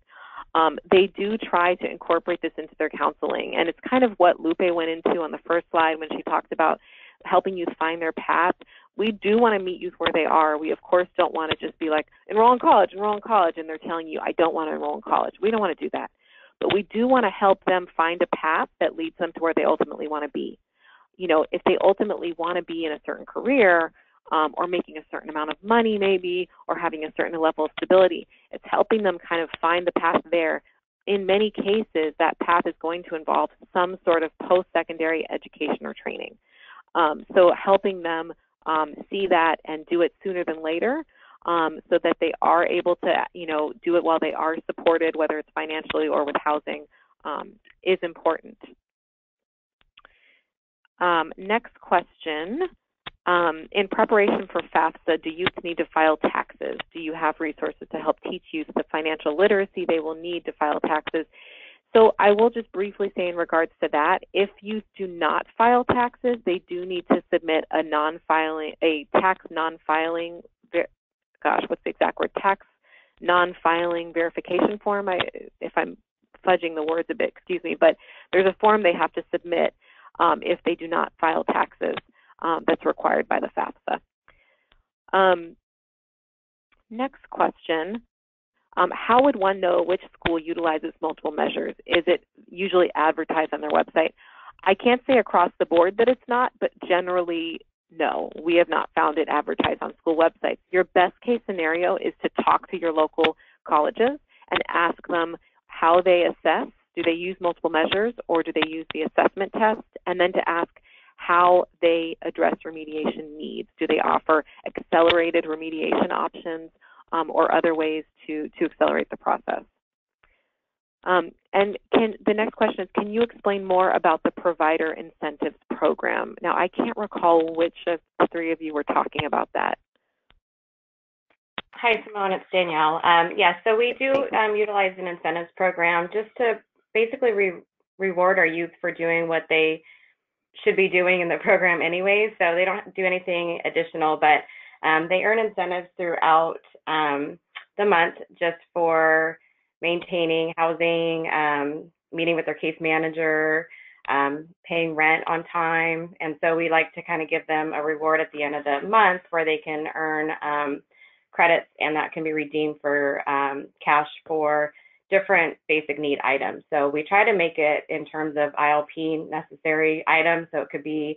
they do try to incorporate this into their counseling. And it's kind of what Lupe went into on the first slide when she talked about helping youth find their path. We do want to meet youth where they are. We, of course, don't want to just be like, enroll in college, and they're telling you, I don't want to enroll in college. We don't want to do that. But we do want to help them find a path that leads them to where they ultimately want to be. If they ultimately want to be in a certain career, or making a certain amount of money maybe, or having a certain level of stability, it's helping them kind of find the path there. In many cases, that path is going to involve some sort of post-secondary education or training. So helping them see that and do it sooner than later, so that they are able to, do it while they are supported, whether it's financially or with housing, is important. Next question. In preparation for FAFSA, do youth need to file taxes? Do you have resources to help teach youth the financial literacy they will need to file taxes? So I will just briefly say in regards to that, if youth do not file taxes, they do need to submit a tax non-filing, what's the exact word? Tax non-filing verification form. If I'm fudging the words a bit, excuse me, but there's a form they have to submit if they do not file taxes. That's required by the FAFSA. Next question, how would one know which school utilizes multiple measures? Is it usually advertised on their website? I can't say across the board that it's not, but generally, no. We have not found it advertised on school websites. Your best case scenario is to talk to your local colleges and ask them how they assess. Do they use multiple measures, or do they use the assessment test? And then to ask how they address remediation needs. Do they offer accelerated remediation options or other ways to accelerate the process? And the next question is, can you explain more about the provider incentives program? Now, I can't recall which of the three of you were talking about that. Hi, Simone, it's Danielle. So we do utilize an incentives program just to basically reward our youth for doing what they should be doing in the program anyways, so they don't do anything additional, but they earn incentives throughout the month just for maintaining housing, meeting with their case manager, paying rent on time, and so we like to kind of give them a reward at the end of the month where they can earn credits, and that can be redeemed for cash for different basic need items. So we try to make it in terms of ILP necessary items. So it could be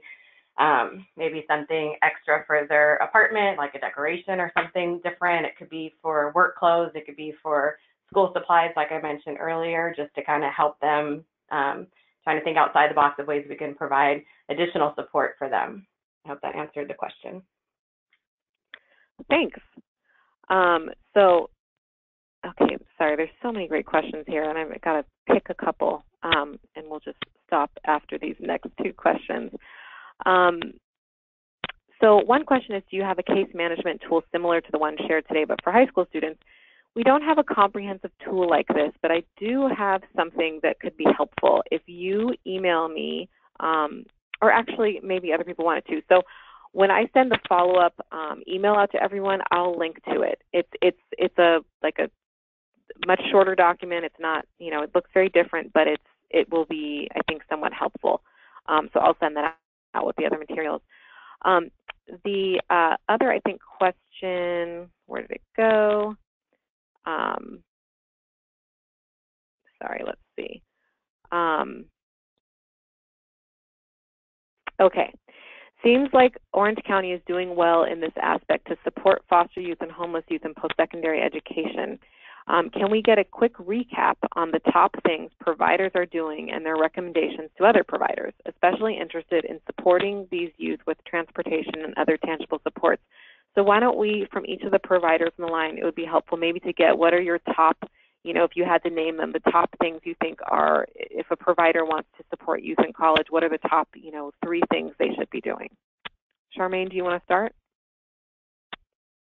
maybe something extra for their apartment, like a decoration or something different. It could be for work clothes. It could be for school supplies, like I mentioned earlier, just to kind of help them trying to think outside the box of ways we can provide additional support for them. I hope that answered the question. Thanks. Okay, sorry, there's so many great questions here, and I've got to pick a couple. and we'll just stop after these next two questions. So one question is, do you have a case management tool similar to the one shared today, but for high school students? We don't have a comprehensive tool like this, but I do have something that could be helpful. If you email me, or actually maybe other people want it too. So when I send the follow-up email out to everyone, I'll link to it. It's a much shorter document. It's not, it looks very different, but it will be, I think, somewhat helpful. So I'll send that out with the other materials. The other, I think, question, where did it go? Sorry, let's see. Okay. Seems like Orange County is doing well in this aspect to support foster youth and homeless youth in post-secondary education. Can we get a quick recap on the top things providers are doing and their recommendations to other providers, especially interested in supporting these youth with transportation and other tangible supports? So why don't we, from each of the providers in the line, it would be helpful maybe to get what are your top, if you had to name them, the top things you think are, if a provider wants to support youth in college, what are the top, 3 things they should be doing? Charmaine, do you want to start?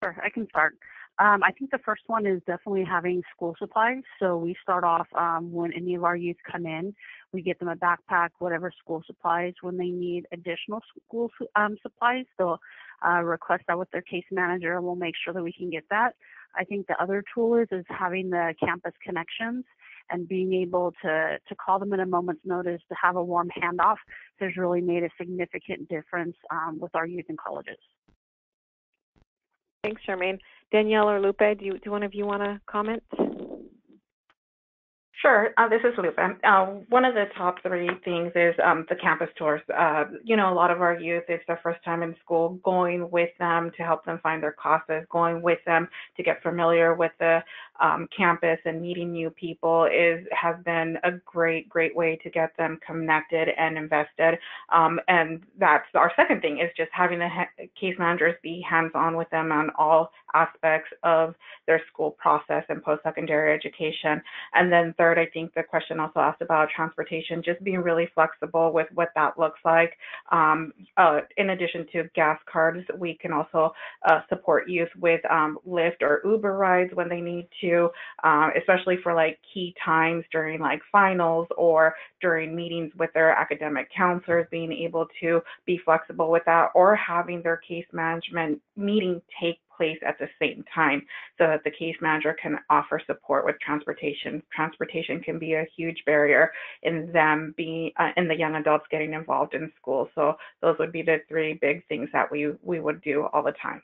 Sure, I can start. I think the first one is definitely having school supplies. So we start off when any of our youth come in, we get them a backpack, whatever school supplies. When they need additional school supplies, they'll request that with their case manager, and we'll make sure that we can get that. I think the other tool is having the campus connections and being able to call them at a moment's notice, to have a warm handoff has really made a significant difference with our youth in colleges. Thanks, Charmaine. Danielle or Lupe, do one of you want to comment? Sure. This is Lupe. One of the top 3 things is the campus tours. A lot of our youth, it's their first time in school, going with them to help them find their classes, going with them to get familiar with the campus and meeting new people has been a great way to get them connected and invested. And that's our second thing, is just having the case managers be hands-on with them on all aspects of their school process and post-secondary education. And then third, I think the question also asked about transportation, just being really flexible with what that looks like. In addition to gas cards, we can also support youth with Lyft or Uber rides when they need to, especially for key times during finals or during meetings with their academic counselors, being able to be flexible with that, or having their case management meeting take place at the same time so that the case manager can offer support with transportation. Transportation can be a huge barrier in them being, in the young adults getting involved in school. So those would be the 3 big things that we would do all the time.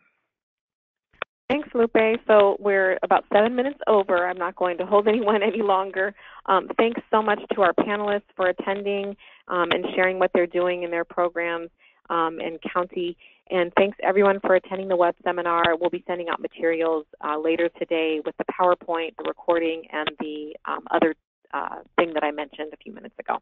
Thanks, Lupe. So we're about 7 minutes over. I'm not going to hold anyone any longer. Thanks so much to our panelists for attending and sharing what they're doing in their programs and county. And thanks everyone for attending the web seminar. We'll be sending out materials later today with the PowerPoint, the recording, and the other thing that I mentioned a few minutes ago.